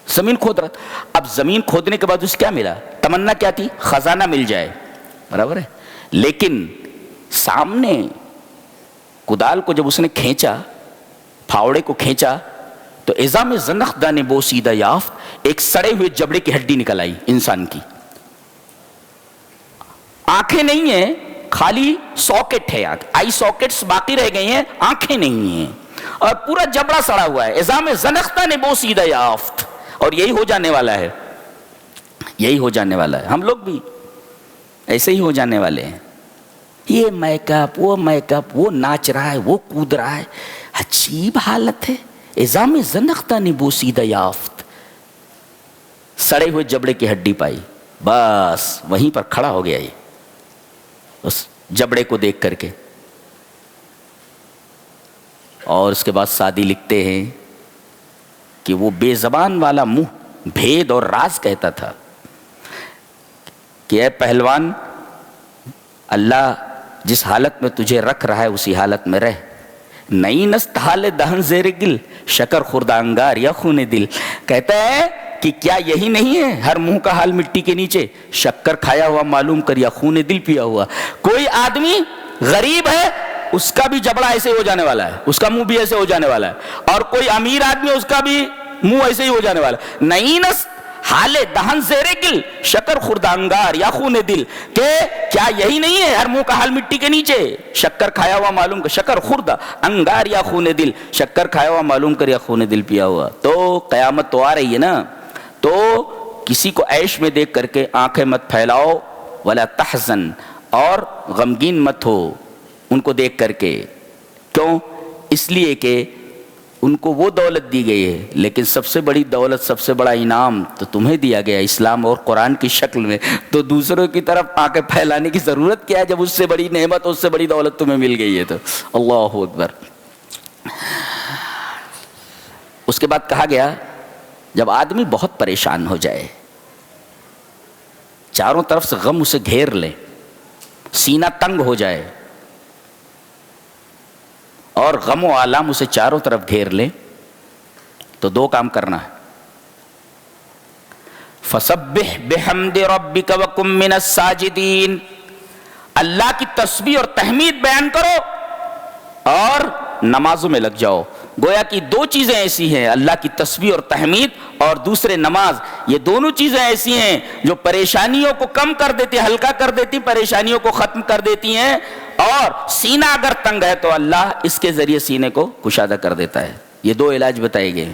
زمین کھود رہا تھا. اب زمین کھودنے کے بعد اسے کیا ملا؟ تمنا کیا تھی؟ خزانہ مل جائے. برابر ہے. لیکن سامنے کدال کو جب اس نے کھینچا، پھاوڑے کو کھینچا، تو عظام زنخدہ نے بوسیدہ یافت، ایک سڑے ہوئے جبڑے کی ہڈی نکل آئی انسان کی. آنکھیں نہیں ہیں، خالی ساکٹ ہے، آئی ساکٹس باقی رہ گئی ہیں، آنکھیں نہیں ہیں، اور پورا جبڑا سڑا ہوا ہے. عظام زنخدہ نے بوسیدہ یافت. اور یہی ہو جانے والا ہے، یہی ہو جانے والا ہے. ہم لوگ بھی ایسے ہی ہو جانے والے ہیں. یہ میک اپ، وہ ناچ رہا ہے، وہ کود رہا ہے، عجیب حالت ہے. عظام زنخدہ نے بوسیدہ یافت، سڑے ہوئے جبڑے کی ہڈی پائی. بس وہیں پر کھڑا ہو گیا یہ اس جبڑے کو دیکھ کر کے. اور اس کے بعد سعدی لکھتے ہیں کہ وہ بے زبان والا منہ بھید اور راز کہتا تھا کہ اے پہلوان، اللہ جس حالت میں تجھے رکھ رہا ہے اسی حالت میں رہ. نئی نست حال دہن زیر گل، شکر خوردہ انگار یا خون دل. کہتا ہے کہ کیا یہی نہیں ہے ہر منہ کا حال مٹی کے نیچے، شکر کھایا ہوا معلوم کر یا خون دل پیا ہوا. کوئی آدمی غریب ہے، اس کا بھی جبڑا ایسے ہو جانے والا ہے، اس کا منہ بھی ایسے ہو جانے والا ہے. اور کوئی امیر آدمی، اس کا بھی منہ ایسے ہی ہو جانے والا ہے. نئی نست حال دہن زیر گل، شکر خوردہ انگار یا خون دل. کہ کیا یہی نہیں ہے ہر منہ کا حال مٹی کے نیچے، شکر کھایا ہوا معلوم کر، شکر خوردہ انگار یا خون دل، شکر کھایا ہوا معلوم کر یا خون دل پیا ہوا. تو قیامت تو آ رہی ہے نا. تو کسی کو عیش میں دیکھ کر کے آنکھیں مت پھیلاؤ، ولا تحزن، اور غمگین مت ہو ان کو دیکھ کر کے. کیوں؟ اس لیے کہ ان کو وہ دولت دی گئی ہے، لیکن سب سے بڑی دولت، سب سے بڑا انعام تو تمہیں دیا گیا اسلام اور قرآن کی شکل میں. تو دوسروں کی طرف آنکھیں پھیلانے کی ضرورت کیا ہے جب اس سے بڑی نعمت، اس سے بڑی دولت تمہیں مل گئی ہے. تو اللہ اکبر. اس کے بعد کہا گیا جب آدمی بہت پریشان ہو جائے، چاروں طرف سے غم اسے گھیر لے، سینہ تنگ ہو جائے اور غم و آلام اسے چاروں طرف گھیر لے، تو دو کام کرنا ہے. فسبح بحمد ربک وکن من الساجدین، اللہ کی تسبیح اور تحمید بیان کرو اور نمازوں میں لگ جاؤ. گویا کہ دو چیزیں ایسی ہیں، اللہ کی تسبیح اور تحمید اور دوسرے نماز. یہ دونوں چیزیں ایسی ہیں جو پریشانیوں کو کم کر دیتی، ہلکا کر دیتی، پریشانیوں کو ختم کر دیتی ہیں. اور سینہ اگر تنگ ہے تو اللہ اس کے ذریعے سینے کو کشادہ کر دیتا ہے. یہ دو علاج بتائے گئے.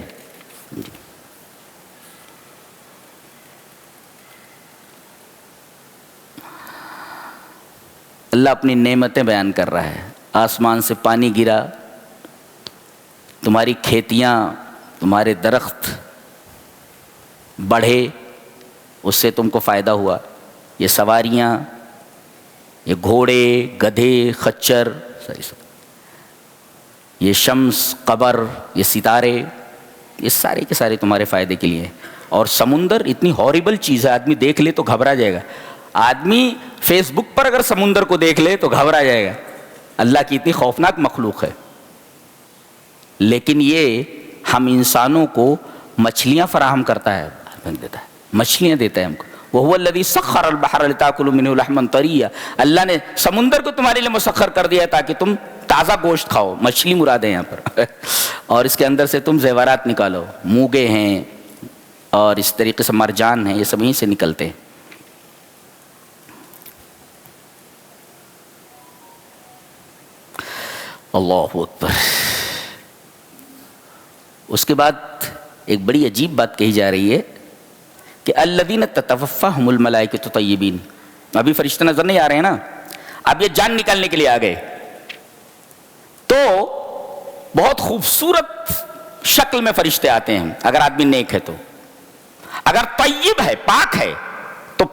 اللہ اپنی نعمتیں بیان کر رہا ہے. آسمان سے پانی گرا، تمہاری کھیتیاں، تمہارے درخت بڑھے، اس سے تم کو فائدہ ہوا. یہ سواریاں، یہ گھوڑے، گدھے، خچر، یہ شمس، قمر، یہ ستارے، یہ سارے کے سارے تمہارے فائدے کے لیے. اور سمندر اتنی ہاریبل چیز ہے، آدمی دیکھ لے تو گھبرا جائے گا. آدمی فیس بک پر اگر سمندر کو دیکھ لے تو گھبرا جائے گا. اللہ کی اتنی خوفناک مخلوق ہے. لیکن یہ ہم انسانوں کو مچھلیاں فراہم کرتا ہے، مچھلیاں دیتا ہے ہم کو. وَهُوَ الَّذِي سَخَّرَ الْبَحْرَ لِتَأْكُلُوا مِنْهُ لَحْمًا طَرِيًّا. اللہ نے سمندر کو تمہارے لیے مسخر کر دیا ہے تاکہ تم تازہ گوشت کھاؤ. مچھلی مراد ہے یہاں پر. اور اس کے اندر سے تم زیورات نکالو، موگے ہیں اور اس طریقے سے مرجان ہیں، یہ سب یہیں سے نکلتے ہیں. اللہ اکبر. اس کے بعد ایک بڑی عجیب بات کہی جا رہی ہے کہ الذین تتوفاہم الملائکۃ طیبین. ابھی فرشتے نظر نہیں آ رہے ہیں نا، اب یہ جان نکالنے کے لیے آ گئے. تو بہت خوبصورت شکل میں فرشتے آتے ہیں اگر آدمی نیک ہے تو. اگر طیب ہے، پاک ہے، تو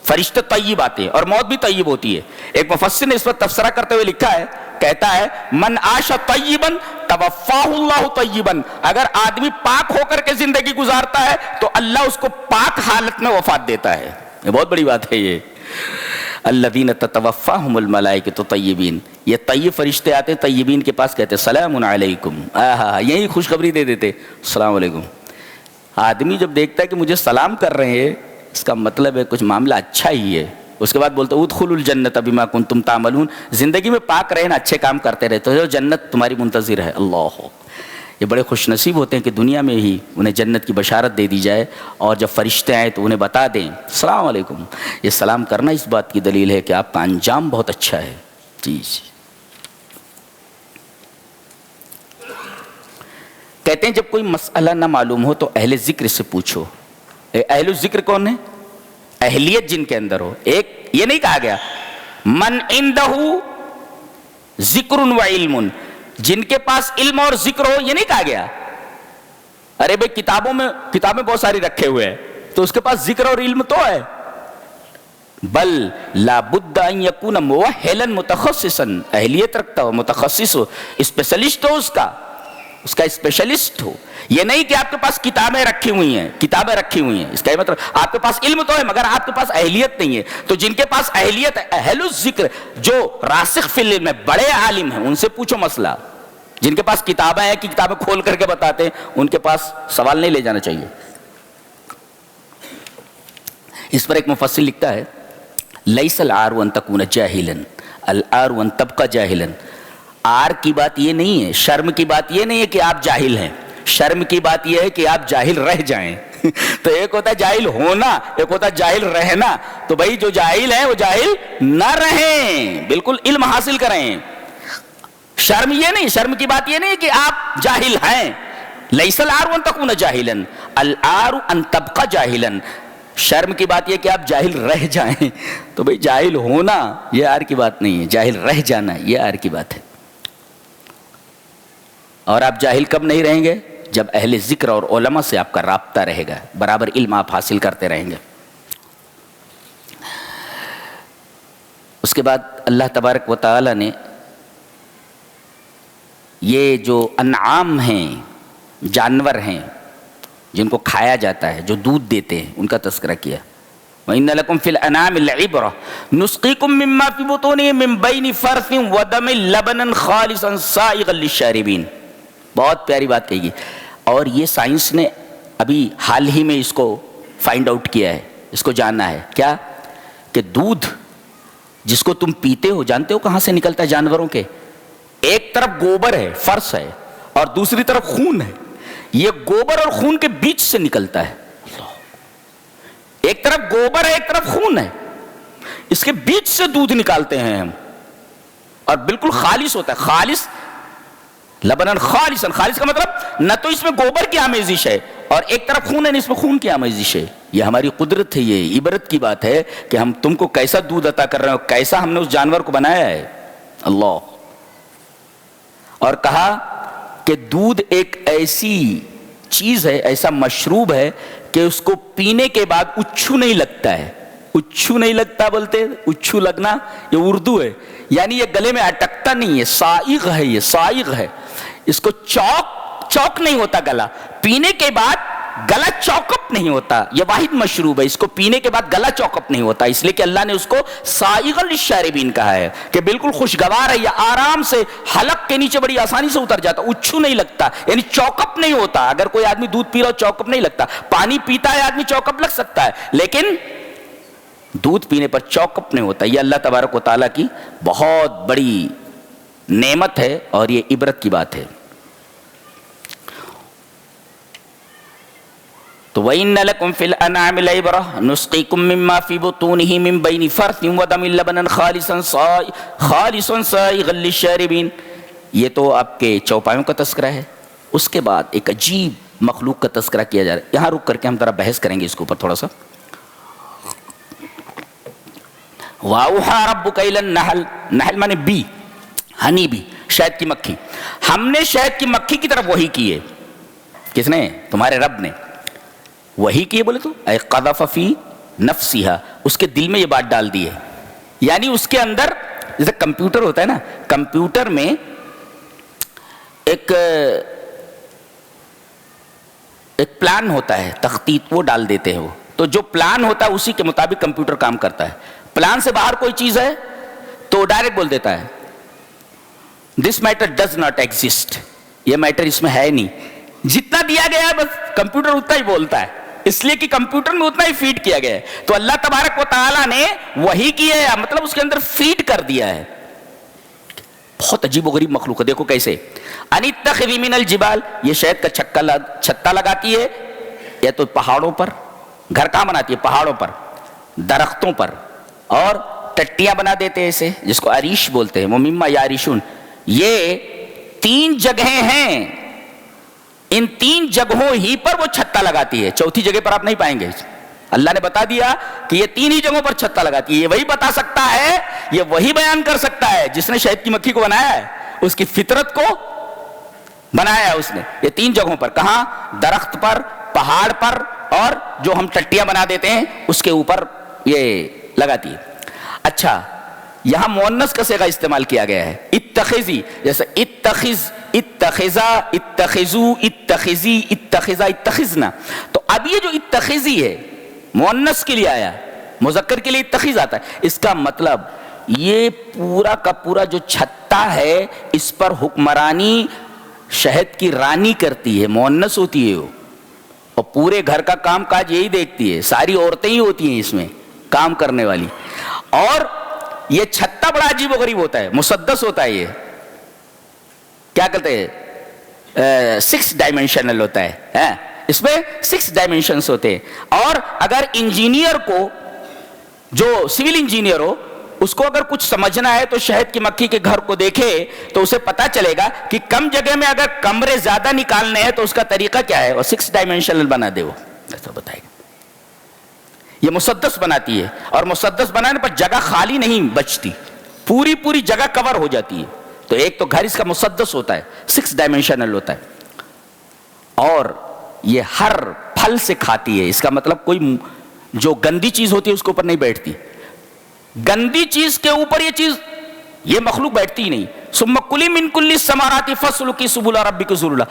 فرشتے طیب آتے ہیں اور موت بھی طیب ہوتی ہے. ایک مفسر نے اس پر تبصرہ کرتے ہوئے لکھا ہے، کہتا ہے من عاش طیبا توفاہ اللہ طیبا. اگر آدمی پاک ہو کر کے زندگی گزارتا ہے تو اللہ اس کو پاک حالت میں وفات دیتا ہے. یہ بہت بڑی بات ہے. یہ الذین تتوفاہم الملائکۃ طیبین، یہ طیب فرشتے آتے طیبین کے پاس، کہتے سلام علیکم. یہی خوشخبری دے دیتے، السلام علیکم. آدمی جب دیکھتا ہے کہ مجھے سلام کر رہے ہیں، اس کا مطلب ہے کچھ معاملہ اچھا ہی ہے. اس کے بعد بولتے ادخلوا الجنت بما کنتم تعملون، زندگی میں پاک رہنا، اچھے کام کرتے رہتے ہو، جنت تمہاری منتظر ہے۔ اللہ، یہ بڑے خوش نصیب ہوتے ہیں کہ دنیا میں ہی انہیں جنت کی بشارت دے دی جائے، اور جب فرشتے آئیں تو انہیں بتا دیں السلام علیکم۔ یہ سلام کرنا اس بات کی دلیل ہے کہ آپ کا انجام بہت اچھا ہے۔ جی کہتے ہیں جب کوئی مسئلہ نہ معلوم ہو تو اہل ذکر سے پوچھو۔ اہل الذکر کون ہے؟ اہلیت جن کے اندر ہو۔ ایک یہ نہیں کہا گیا من عندہ ذکر و علم، جن کے پاس علم اور ذکر ہو، یہ نہیں کہا گیا ارے بھائی کتابیں بہت ساری رکھے ہوئے ہیں تو اس کے پاس ذکر اور علم تو ہے، بل لا بد ان یکون موحلا متخصصا، اہلیت رکھتا ہو، متخصص ہو، اسپیشلسٹ ہو، اس کا اسپیشلسٹ ہو۔ یہ نہیں کہ آپ کے پاس کتابیں رکھی ہوئی ہیں، اس کا مطلب آپ کے پاس علم تو ہے مگر آپ کے پاس اہلیت نہیں ہے۔ تو جن کے پاس اہلیت ہے، اہل الذکر، جو راسخ فی العلم ہے، بڑے عالم ہیں، ان سے پوچھو مسئلہ۔ جن کے پاس کتابیں ہیں کہ کتابیں کھول کر کے بتاتے ہیں، ان کے پاس سوال نہیں لے جانا چاہیے۔ اس پر ایک مفسر لکھتا ہے لیس العار ان تکون جاہلا، العار ان تبقى جاہلا۔ آر کی بات یہ نہیں ہے، شرم کی بات یہ نہیں ہے کہ آپ جاہل ہیں، شرم کی بات یہ ہے کہ آپ جاہل رہ جائیں۔ تو ایک ہوتا ہے جاہل ہونا، ایک ہوتا ہے جاہل رہنا۔ تو بھائی جو جاہل ہیں وہ جاہل نہ رہیں، بالکل علم حاصل کریں۔ شرم یہ نہیں، شرم کی بات یہ نہیں کہ آپ جاہل ہیں۔ لیس العار ان تکون جاہلا، العار ان تبقى جاہلا۔ شرم کی بات یہ کہ آپ جاہل رہ جائیں۔ تو بھائی جاہل ہونا یہ آر کی بات نہیں ہے، جاہل رہ جانا یہ آر کی بات ہے۔ اور آپ جاہل کب نہیں رہیں گے؟ جب اہل ذکر اور علماء سے آپ کا رابطہ رہے گا، برابر علم آپ حاصل کرتے رہیں گے۔ اس کے بعد اللہ تبارک و تعالی نے یہ جو انعام ہیں، جانور ہیں جن کو کھایا جاتا ہے، جو دودھ دیتے ہیں، ان کا تذکرہ کیا۔ وَإِنَّ لَكُمْ فِي الْأَنْعَامِ لَعِبْرَةً نُسْقِيكُم مِّمَّا فِي بُطُونِهِ مِن بَيْنِ فَرْثٍ وَدَمٍ لَبَنًا خَالِصًا سَائِغًا لِلشَّارِبِينَ۔ بہت پیاری بات کہی گی، اور یہ سائنس نے ابھی حال ہی میں اس کو فائنڈ آؤٹ کیا ہے، اس کو جاننا ہے کیا کہ دودھ جس کو تم پیتے ہو، جانتے ہو کہاں سے نکلتا ہے جانوروں کے؟ ایک طرف گوبر ہے، فرث ہے، اور دوسری طرف خون ہے۔ یہ گوبر اور خون کے بیچ سے نکلتا ہے۔ ایک طرف گوبر ہے، ایک طرف خون ہے، اس کے بیچ سے دودھ نکالتے ہیں ہم، اور بالکل خالص ہوتا ہے۔ خالص لبنن خالصا، خالص کا مطلب نہ تو اس میں گوبر کی آمیزش ہے اور ایک طرف خون ہے، نہ اس میں خون کی آمیزش ہے۔ یہ ہماری قدرت ہے، یہ عبرت کی بات ہے کہ ہم تم کو کیسا دودھ عطا کر رہے ہیں، کیسا ہم نے اس جانور کو بنایا ہے۔ اللہ، اور کہا کہ دودھ ایک ایسی چیز ہے، ایسا مشروب ہے کہ اس کو پینے کے بعد اچھو نہیں لگتا ہے۔ اچھو نہیں لگتا بولتے، اچھو لگنا یہ اردو ہے، یعنی یہ گلے میں اٹکتا نہیں ہے، سائغ ہے، یہ سائغ ہے۔ اس کو چوک نہیں ہوتا گلا، پینے کے بعد گلا چوک اپ نہیں ہوتا۔ یہ واحد مشروب ہے، اس کو پینے کے بعد گلا چوک اپ نہیں ہوتا، اس لیے کہ اللہ نے اس کو سائغ للشاربین کہا ہے کہ بالکل خوشگوار ہے، یہ آرام سے حلق کے نیچے بڑی آسانی سے اتر جاتا، اچھو نہیں لگتا، یعنی چوک اپ نہیں ہوتا۔ اگر کوئی آدمی دودھ پی رہا ہو چوک اپ نہیں لگتا، پانی پیتا ہے آدمی چوک اپ لگ سکتا ہے، لیکن دودھ پینے پر چوک اپ نہیں ہوتا۔ یہ اللہ تبارک و تعالیٰ کی بہت بڑی نعمت ہے اور یہ عبرت کی بات ہے۔ تو وَإِنَّ لَكُمْ فِي الْأَنْعَامِ لَعِبْرَةً نُسْقِيكُم مِّمَّا فِي بُطُونِهِ مِن بَيْنِ فَرْثٍ وَدَمٍ لَبَنًا خَالِصًا سَائِغًا لِلشَّارِبِينَ۔ یہ تو آپ کے چوپایوں کا تذکرہ ہے۔ اس کے بعد ایک عجیب مخلوق کا تذکرہ کیا جا رہا ہے، یہاں رک کر کے ہم ذرا بحث کریں گے اس کے اوپر تھوڑا سا۔ وَأَوْحَىٰ رَبُّكَ إِلَى النَّحْلِ، نحل مانے بی، ہنی بی، شہد کی مکھی۔ ہم نے شہد کی مکھی کی طرف وحی کی ہے۔ کس نے؟ تمہارے رب نے وحی کی ہے بولے تو اے قذف فی نفسہا، اس کے دل میں یہ بات ڈال دی ہے، یعنی اس کے اندر جیسے کمپیوٹر ہوتا ہے نا، کمپیوٹر میں ایک پلان ہوتا ہے، تخطیط، وہ ڈال دیتے ہیں وہ، تو جو پلان ہوتا ہے اسی کے مطابق کمپیوٹر کام کرتا ہے۔ پلان سے باہر کوئی چیز ہے تو ڈائریکٹ بول دیتا ہے دس میٹر ڈز ناٹ ایگزسٹ، یہ میٹر اس میں ہے نہیں، جتنا دیا گیا ہے بس کمپیوٹر اتنا ہی بولتا ہے، اس لیے کہ کمپیوٹر میں اتنا ہی فیڈ کیا گیا ہے. تو اللہ تبارک و تعالیٰ نے وہی کی ہے، مطلب اس کے اندر فیڈ کر دیا ہے. بہت عجیب و غریب مخلوق ہے. دیکھو کیسے، انتخذی من الجبال، یہ شہد کا چھتا لگاتی ہے یا تو پہاڑوں پر، گھر کہاں بناتی ہے؟ پہاڑوں پر، درختوں پر، اور ٹٹیاں بنا دیتے ہیں اسے، جس کو عریش بولتے ہیں. مما یعرشون، یہ 3 جگہیں ہیں، ان 3 جگہوں ہی پر وہ چھتا لگاتی ہے، چوتھی جگہ پر آپ نہیں پائیں گے. اللہ نے بتا دیا کہ یہ 3 ہی جگہوں پر چھتا لگاتی ہے. یہ وہی بتا سکتا ہے، یہ وہی بیان کر سکتا ہے جس نے شہد کی مکھی کو بنایا ہے، اس کی فطرت کو بنایا ہے اس نے. یہ 3 جگہوں پر، کہاں؟ درخت پر، پہاڑ پر، اور جو ہم ٹٹیاں بنا دیتے ہیں اس کے اوپر یہ لگاتی ہے. اچھا، یہاں مؤنث کا صیغہ استعمال کیا گیا ہے، اتخذی، جیسے اتخذ، اتخذا، اتخذو، اتخذی، اتخذا، اتخذنا. تو اب یہ جو اتخذی ہے مؤنث کے لیے آیا، مذکر کے لیے اتخذ آتا ہے. اس کا مطلب یہ پورا کا پورا جو چھتا ہے اس پر حکمرانی شہد کی رانی کرتی ہے، مؤنث ہوتی ہے وہ، اور پورے گھر کا کام کاج یہی دیکھتی ہے، ساری عورتیں ہی ہوتی ہیں اس میں کام کرنے والی. اور یہ چھتا بڑا عجیب و غریب ہوتا ہے، مسدس ہوتا ہے. یہ کیا کہتے ہیں؟ 6 ڈائمینشنل ہوتا ہے. اس میں 6 ڈائمینشنز ہوتے ہیں. اور اگر انجینئر کو، جو سول انجینئر ہو، اس کو اگر کچھ سمجھنا ہے تو شہد کی مکھی کے گھر کو دیکھے تو اسے پتا چلے گا کہ کم جگہ میں اگر کمرے زیادہ نکالنے ہیں تو اس کا طریقہ کیا ہے، اور 6 ڈائمینشنل بنا دے، وہ ایسا بتائے گا. یہ مسدس بناتی ہے، اور مسدس بنانے پر جگہ خالی نہیں بچتی، پوری جگہ کور ہو جاتی ہے. تو ایک تو گھر اس کا مسدس ہوتا ہے، 6 ڈائمینشنل ہوتا ہے. اور یہ ہر پھل سے کھاتی ہے. اس کا مطلب کوئی جو گندی چیز ہوتی ہے اس کے اوپر نہیں بیٹھتی. گندی چیز کے اوپر یہ مخلوق بیٹھتی ہی نہیں. ثم کلی من کل الثمرات فاسلکی سبل ربک ذللا،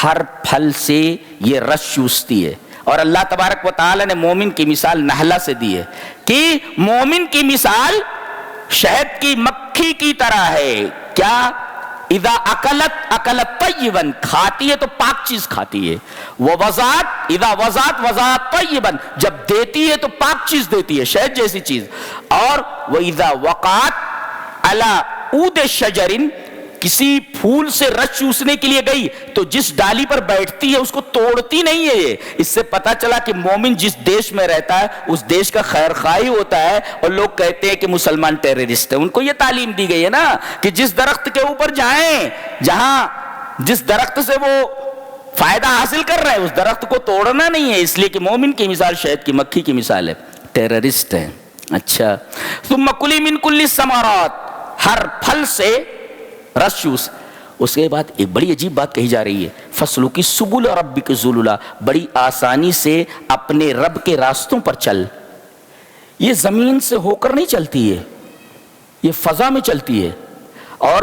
ہر پھل سے یہ رس چوستی ہے. اور اللہ تبارک و تعالی نے مومن کی مثال نحلہ سے دی ہے کہ مومن کی مثال شہد کی مکھی کی طرح ہے. کیا؟ اذا اکلت طیبا، کھاتی ہے تو پاک چیز کھاتی ہے. ووضعت، اذا وضعت طیبا، جب دیتی ہے تو پاک چیز دیتی ہے، شہد جیسی چیز. اور واذا وقعت علی عود شجر، کسی پھول سے رس چوسنے کے لیے گئی تو جس ڈالی پر بیٹھتی ہے اس کو توڑتی نہیں ہے. یہ اس سے پتا چلا کہ مومن جس دیش میں رہتا ہے اس دیش کا خیر خواہی ہوتا ہے. اور لوگ کہتے ہیں کہ مسلمان ٹیررسٹ ہیں. ان کو یہ تعلیم دی گئی ہے نا کہ جس درخت کے اوپر جائیں، جہاں جس درخت سے وہ فائدہ حاصل کر رہے ہیں اس درخت کو توڑنا نہیں ہے. اس لیے کہ مومن کی مثال شہد کی مکھی کی مثال ہے، ٹیررسٹ ہے. اچھا، ثم کلی من کل الثمرات، ہر پھل سے رس چوس. اس کے بعد ایک بڑی عجیب بات کہی جا رہی ہے، فسلوکی سبل ربک ذللا، بڑی آسانی سے اپنے رب کے راستوں پر چل. یہ زمین سے ہو کر نہیں چلتی ہے، یہ فضا میں چلتی ہے. اور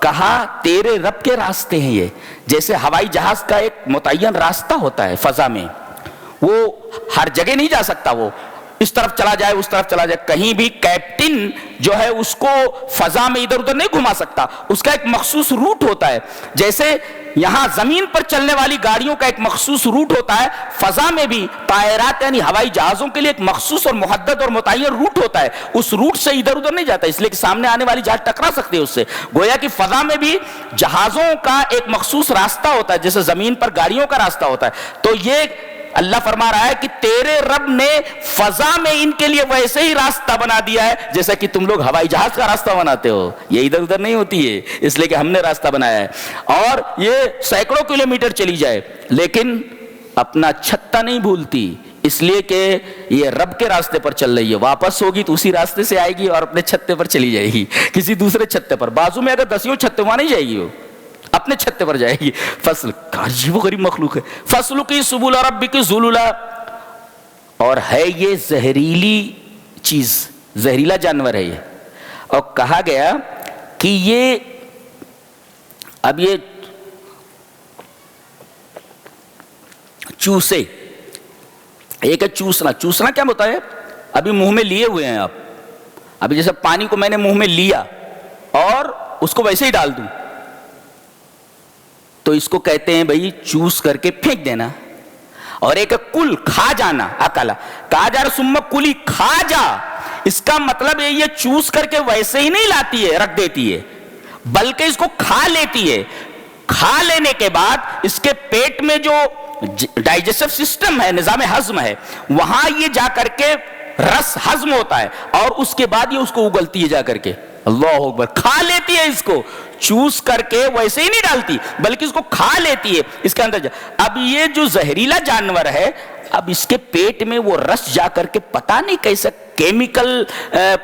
کہا تیرے رب کے راستے ہیں یہ. جیسے ہوائی جہاز کا ایک متعین راستہ ہوتا ہے فضا میں، وہ ہر جگہ نہیں جا سکتا، وہ اس طرف چلا جائے اس طرف چلا جائے. کہیں بھی کیپٹن جو ہے اس کو فضا میں ادھر ادھر نہیں گھما سکتا، اس کا ایک مخصوص روٹ ہوتا ہے. جیسے یہاں زمین پر چلنے والی گاڑیوں کا ایک مخصوص روٹ ہوتا ہے، فضا میں بھی طائرات یعنی ہوائی جہازوں کے لیے ایک مخصوص اور محدد اور متعین روٹ ہوتا ہے. اس روٹ سے ادھر ادھر نہیں جاتا، اس لیے کہ سامنے آنے والی جہاز ٹکرا سکتی ہے اس سے. گویا کہ فضا میں بھی جہازوں کا ایک مخصوص راستہ ہوتا ہے جیسے زمین پر گاڑیوں کا راستہ ہوتا ہے. تو یہ اللہ فرما رہا ہے کہ تیرے رب نے فضا میں ان کے لیے ویسے ہی راستہ بنا دیا ہے جیسا کہ تم لوگ ہوائی جہاز کا راستہ بناتے ہو. یہ ادھر ادھر نہیں ہوتی ہے، اس لیے کہ ہم نے راستہ بنایا ہے. اور یہ سینکڑوں کلومیٹر چلی جائے لیکن اپنا چھتا نہیں بھولتی، اس لیے کہ یہ رب کے راستے پر چل رہی ہے. واپس ہوگی تو اسی راستے سے آئے گی اور اپنے چھتے پر چلی جائے گی، کسی دوسرے چھتے پر. بازو میں اگر 10 چھتے وہاں نہیں جائے گی، وہ اپنے چھتے پر جائے گی. فصل عجیب و غریب مخلوق ہے. فصل کی سبل ربک ذللا، اور ہے یہ زہریلی چیز، زہریلا جانور ہے یہ. اور کہا گیا کہ یہ اب یہ چوسے، ایک ہے چوسنا. چوسنا کیا ہوتا ہے؟ ابھی منہ میں لیے ہوئے ہیں آپ، ابھی جیسے پانی کو میں نے منہ میں لیا اور اس کو ویسے ہی ڈال دوں تو اس کو کہتے ہیں بھائی چوس کر کے پھینک دینا. اور ایک کل کھا جانا، اکلا کہا جا رہا ثم کلی کھا جا، اس کا مطلب ہے یہ چوس کر کے ویسے ہی نہیں لاتی ہے رکھ دیتی ہے، بلکہ اس کو کھا لیتی ہے. کھا لینے کے بعد اس کے پیٹ میں جو ڈائجسٹو سسٹم ہے، نظام ہضم ہے، وہاں یہ جا کر کے رس ہضم ہوتا ہے اور اس کے بعد یہ اس کو اگلتی ہے جا کر کے. اللہ اکبر، کھا لیتی ہے اس کو، چوس کر کے ویسے ہی نہیں ڈالتی بلکہ اس کو کھا لیتی ہے اس کے اندر. اب یہ جو زہریلا جانور ہے، اب اس کے پیٹ میں وہ رس جا کر کے پتہ نہیں کیسا کیمیکل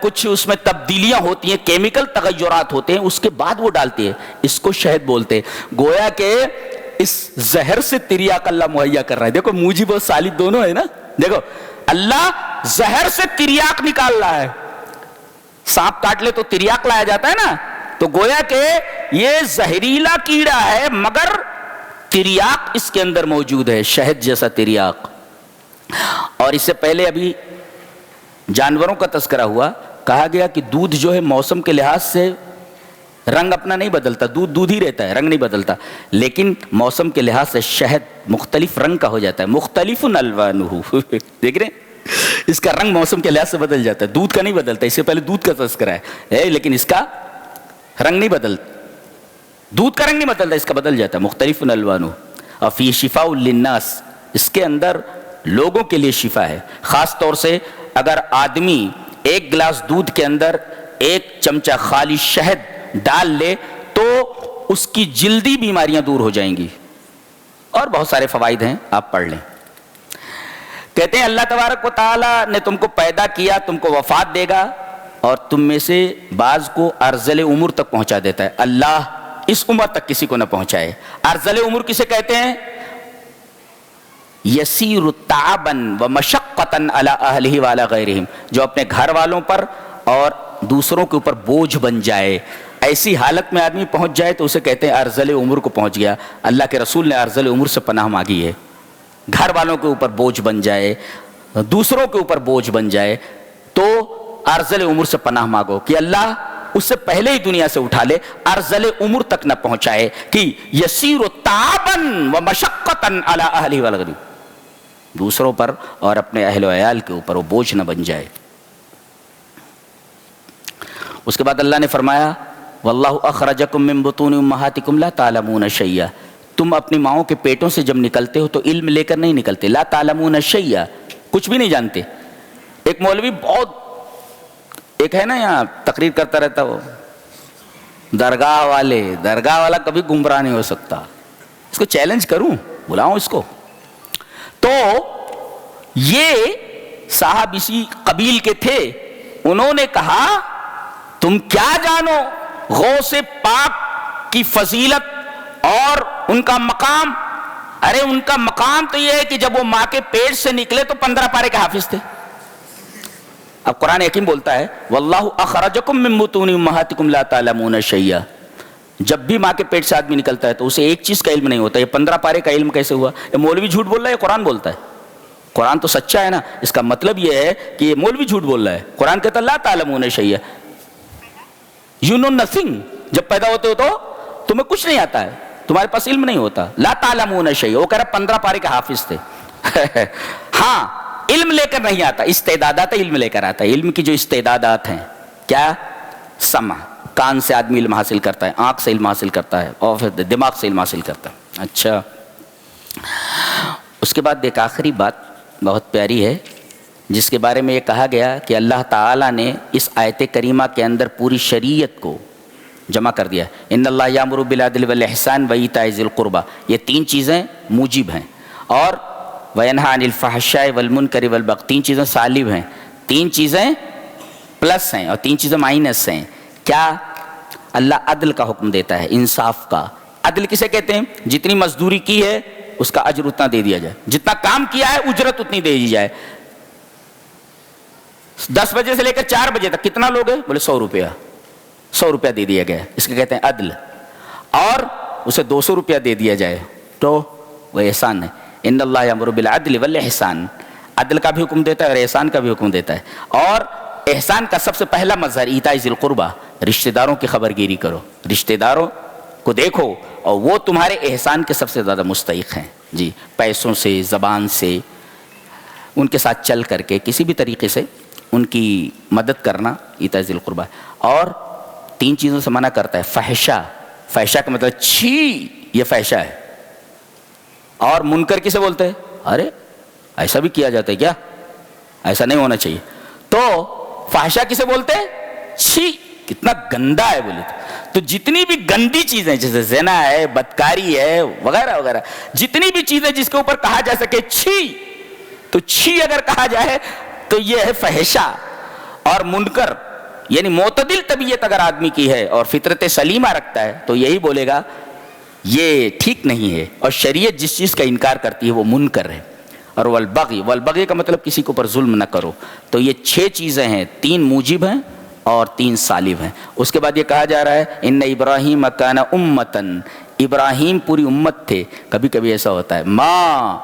کچھ اس میں تبدیلیاں ہوتی ہیں، کیمیکل تغیرات ہوتے ہیں، اس کے بعد وہ ڈالتی ہے. اس کو شہد بولتے ہیں. گویا کہ اس زہر سے تریاق اللہ مہیا کر رہا ہے. دیکھو موجب اور سالب دونوں ہے نا. دیکھو اللہ زہر سے تریاق نکال رہا ہے. سانپ کاٹ لے تو تریاق لایا جاتا ہے نا، تو گویا کہ یہ زہریلا کیڑا ہے مگر تریاق اس کے اندر موجود ہے، شہد جیسا تریاق. اور اس سے پہلے ابھی جانوروں کا تذکرہ ہوا، کہا گیا کہ دودھ جو ہے موسم کے لحاظ سے رنگ اپنا نہیں بدلتا، دودھ ہی رہتا ہے، رنگ نہیں بدلتا، لیکن موسم کے لحاظ سے شہد مختلف رنگ کا ہو جاتا ہے. مختلف الوانہ، دیکھ رہے ہیں اس کا رنگ موسم کے لحاظ سے بدل جاتا ہے. دودھ کا نہیں بدلتا، اس سے پہلے دودھ کا تذکرہ ہے لیکن اس کا رنگ نہیں بدلتا، دودھ کا رنگ نہیں بدلتا، اس کا بدل جاتا ہے. مختلف الوانہ اور فی شفاء للناس، اس کے اندر لوگوں کے لیے شفا ہے. خاص طور سے اگر آدمی ایک گلاس دودھ کے اندر ایک چمچہ خالی شہد ڈال لے تو اس کی جلدی بیماریاں دور ہو جائیں گی. اور بہت سارے فوائد ہیں، آپ پڑھ لیں. کہتے ہیں اللہ تبارک و تعالیٰ نے تم کو پیدا کیا، تم کو وفات دے گا اور تم میں سے بعض کو ارذل عمر تک پہنچا دیتا ہے. اللہ اس عمر تک کسی کو نہ پہنچائے. ارذل عمر کسے کہتے ہیں؟ یسیر تعبا و مشقتا علی اہلہ وعلی غیرہم، جو اپنے گھر والوں پر اور دوسروں کے اوپر بوجھ بن جائے. ایسی حالت میں آدمی پہنچ جائے تو اسے کہتے ہیں ارذل عمر کو پہنچ گیا. اللہ کے رسول نے ارذل عمر سے پناہ مانگی ہے. گھر والوں کے اوپر بوجھ بن جائے، دوسروں کے اوپر بوجھ بن جائے تو ارذل عمر سے پناہ مانگو کہ اللہ اس سے پہلے ہی دنیا سے اٹھا لے، ارذل عمر تک نہ پہنچائے کہ یسیر تعبا و مشقتا علی اہلہ وعلی غیرہم، دوسروں پر اور اپنے اہل و عیال کے اوپر وہ بوجھ نہ بن جائے. اس کے بعد اللہ نے فرمایا واللہ اخرجکم من بطون امہاتکم لا تعلمون شیئا، تم اپنی ماؤں کے پیٹوں سے جب نکلتے ہو تو علم لے کر نہیں نکلتے. لا تعلمون شیئا، کچھ بھی نہیں جانتے. ایک مولوی بہت ایک ہے نا یہاں تقریر کرتا رہتا، وہ درگاہ والا کبھی گمراہ نہیں ہو سکتا. اس کو چیلنج کروں، بلاؤں اس کو. تو یہ صاحب اسی قبیل کے تھے، انہوں نے کہا تم کیا جانو غوث پاک کی فضیلت اور ان کا مقام. ارے ان کا مقام تو یہ ہے کہ جب وہ ماں کے پیٹ سے نکلے تو 15 پارے کے حافظ تھے. اب قرآن حکیم بولتا ہے واللہ اخرجکم من بطون امہاتکم لا تعلمون شیئا، جب بھی ماں کے پیٹ سے آدمی نکلتا ہے تو اسے ایک چیز کا علم نہیں ہوتا. یہ 15 پارے کا علم کیسے ہوا؟ یہ مولوی جھوٹ بول رہا ہے، یہ قرآن بولتا ہے. قرآن تو سچا ہے نا. اس کا مطلب یہ ہے کہ یہ مولوی جھوٹ بول رہا ہے. قرآن کہتا ہے لا تعلمون شیئا، یو نو نتھنگ. جب پیدا ہوتے ہو تو تمہیں کچھ نہیں آتا ہے، تمہارے پاس علم نہیں ہوتا. لا تعلمون شیئا، وہ کہہ رہا 15 پارے کے حافظ تھے. ہاں علم لے کر نہیں آتا، استعدادات علم لے کر آتا ہے. علم کی جو استعدادات ہیں، کیا؟ سمع، کان سے آدمی علم حاصل کرتا ہے، آنکھ سے علم حاصل کرتا ہے اور پھر دماغ سے علم حاصل کرتا ہے. اچھا، اس کے بعد ایک آخری بات بہت پیاری ہے جس کے بارے میں یہ کہا گیا کہ اللہ تعالیٰ نے اس آیت کریمہ کے اندر پوری شریعت کو جمع کر دیا. ان اللہ یامر بالعدل والاحسان وایتاء ذی القربى، یہ 3 چیزیں موجب ہیں، اور وینہا عن الفحشاء والمنکر والبغی، 3 چیزیں سالب ہیں، 3 چیزیں پلس ہیں اور 3 چیزیں مائنس ہیں. کیا؟ اللہ عدل کا حکم دیتا ہے، انصاف کا. عدل کسے کہتے ہیں؟ جتنی مزدوری کی ہے اس کا اجر اتنا دے دیا جائے، جتنا کام کیا ہے اجرت اتنی دے دی جائے. 10 بجے سے لے کر 4 بجے تک کتنا لوگ ہیں؟ بولے 100 روپیہ، 100 روپیہ دے دیا گیا، اس کو کہتے ہیں عدل. اور اسے 200 روپیہ دے دیا جائے تو وہ احسان ہے. ان اللہ یامر بالعدل والاحسان، عدل کا بھی حکم دیتا ہے اور احسان کا بھی حکم دیتا ہے. اور احسان کا سب سے پہلا مظہر ایتاء ذی القربى، رشتہ داروں کی خبر گیری کرو، رشتہ داروں کو دیکھو اور وہ تمہارے احسان کے سب سے زیادہ مستحق ہیں. جی پیسوں سے، زبان سے، ان کے ساتھ چل کر کے کسی بھی طریقے سے ان کی مدد کرنا ایتاء ذی القربہ. اور 3 چیزوں سے منع کرتا ہے. فحشہ، فحشہ کا مطلب چھی، یہ فحشہ ہے. اور منکر کسے بولتے ہیں؟ ارے ایسا بھی کیا جاتا ہے کیا؟ ایسا نہیں ہونا چاہیے. تو فحشہ کسے بولتے ہیں؟ چھی، کتنا گندا ہے بولے تو جتنی بھی گندی چیزیں جیسے زنا ہے، بدکاری ہے، وغیرہ وغیرہ، جتنی بھی چیزیں جس کے اوپر کہا جا سکے چھی، تو چھی اگر کہا جائے تو یہ ہے فحشہ. اور منکر یعنی معتدل طبیعت اگر آدمی کی ہے اور فطرت سلیمہ رکھتا ہے تو یہی بولے گا یہ ٹھیک نہیں ہے. اور شریعت جس چیز کا انکار کرتی ہے وہ منکر ہے. اور والبغی، والبغی کا مطلب کسی کے اوپر ظلم نہ کرو. تو یہ 6 چیزیں ہیں، 3 موجب ہیں اور 3 سالب ہیں. اس کے بعد یہ کہا جا رہا ہے ان ابراہیم کان امتن، ابراہیم پوری امت تھے. کبھی کبھی ایسا ہوتا ہے ماں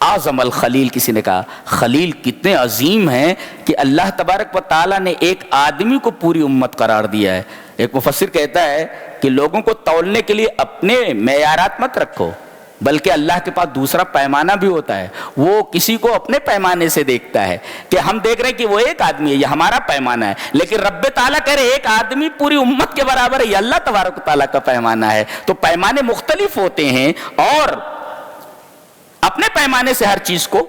اعظم الخلیل، کسی نے کہا خلیل کتنے عظیم ہیں کہ اللہ تبارک و تعالیٰ نے ایک آدمی کو پوری امت قرار دیا ہے. ایک مفسر کہتا ہے کہ لوگوں کو تولنے کے لیے اپنے معیارات مت رکھو، بلکہ اللہ کے پاس دوسرا پیمانہ بھی ہوتا ہے. وہ کسی کو اپنے پیمانے سے دیکھتا ہے کہ ہم دیکھ رہے ہیں کہ وہ ایک آدمی ہے، یہ ہمارا پیمانہ ہے، لیکن رب تعالیٰ کہہ رہے ایک آدمی پوری امت کے برابر ہے، یہ اللہ تبارک و تعالیٰ کا پیمانہ ہے. تو پیمانے مختلف ہوتے ہیں اور اپنے پیمانے سے ہر چیز کو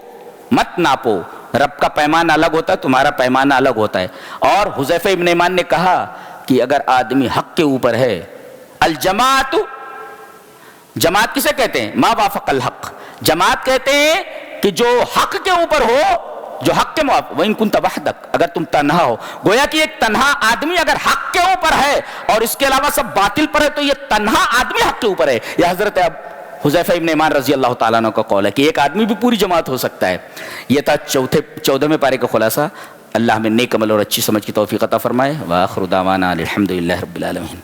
مت ناپو. رب کا پیمانہ الگ ہوتا ہے، تمہارا پیمانہ الگ ہوتا ہے. اور حذیفہ ابن یمان نے کہا کہ اگر آدمی حق کے اوپر ہے، الجماعت، جماعت کسے کہتے ہیں؟ ما وافق الحق. جماعت کہتے ہیں کہ جو حق کے اوپر ہو، جو حق کے موافق. وَإِن كُنْتَ وَحْدَكَ، اگر تم تنہا ہو. گویا کہ ایک تنہا آدمی اگر حق کے اوپر ہے اور اس کے علاوہ سب باطل پر ہے تو یہ تنہا آدمی حق کے اوپر ہے. یہ حضرت حذیفہ ابن یمان رضی اللہ تعالیٰ عنہ کا قول ہے کہ ایک آدمی بھی پوری جماعت ہو سکتا ہے. یہ تھا 14ویں پارے کا خلاصہ. اللہ ہمیں نیک عمل اور اچھی سمجھ کی توفیق عطا فرمائے. وآخر دعوانا الحمدللہ رب العالمین.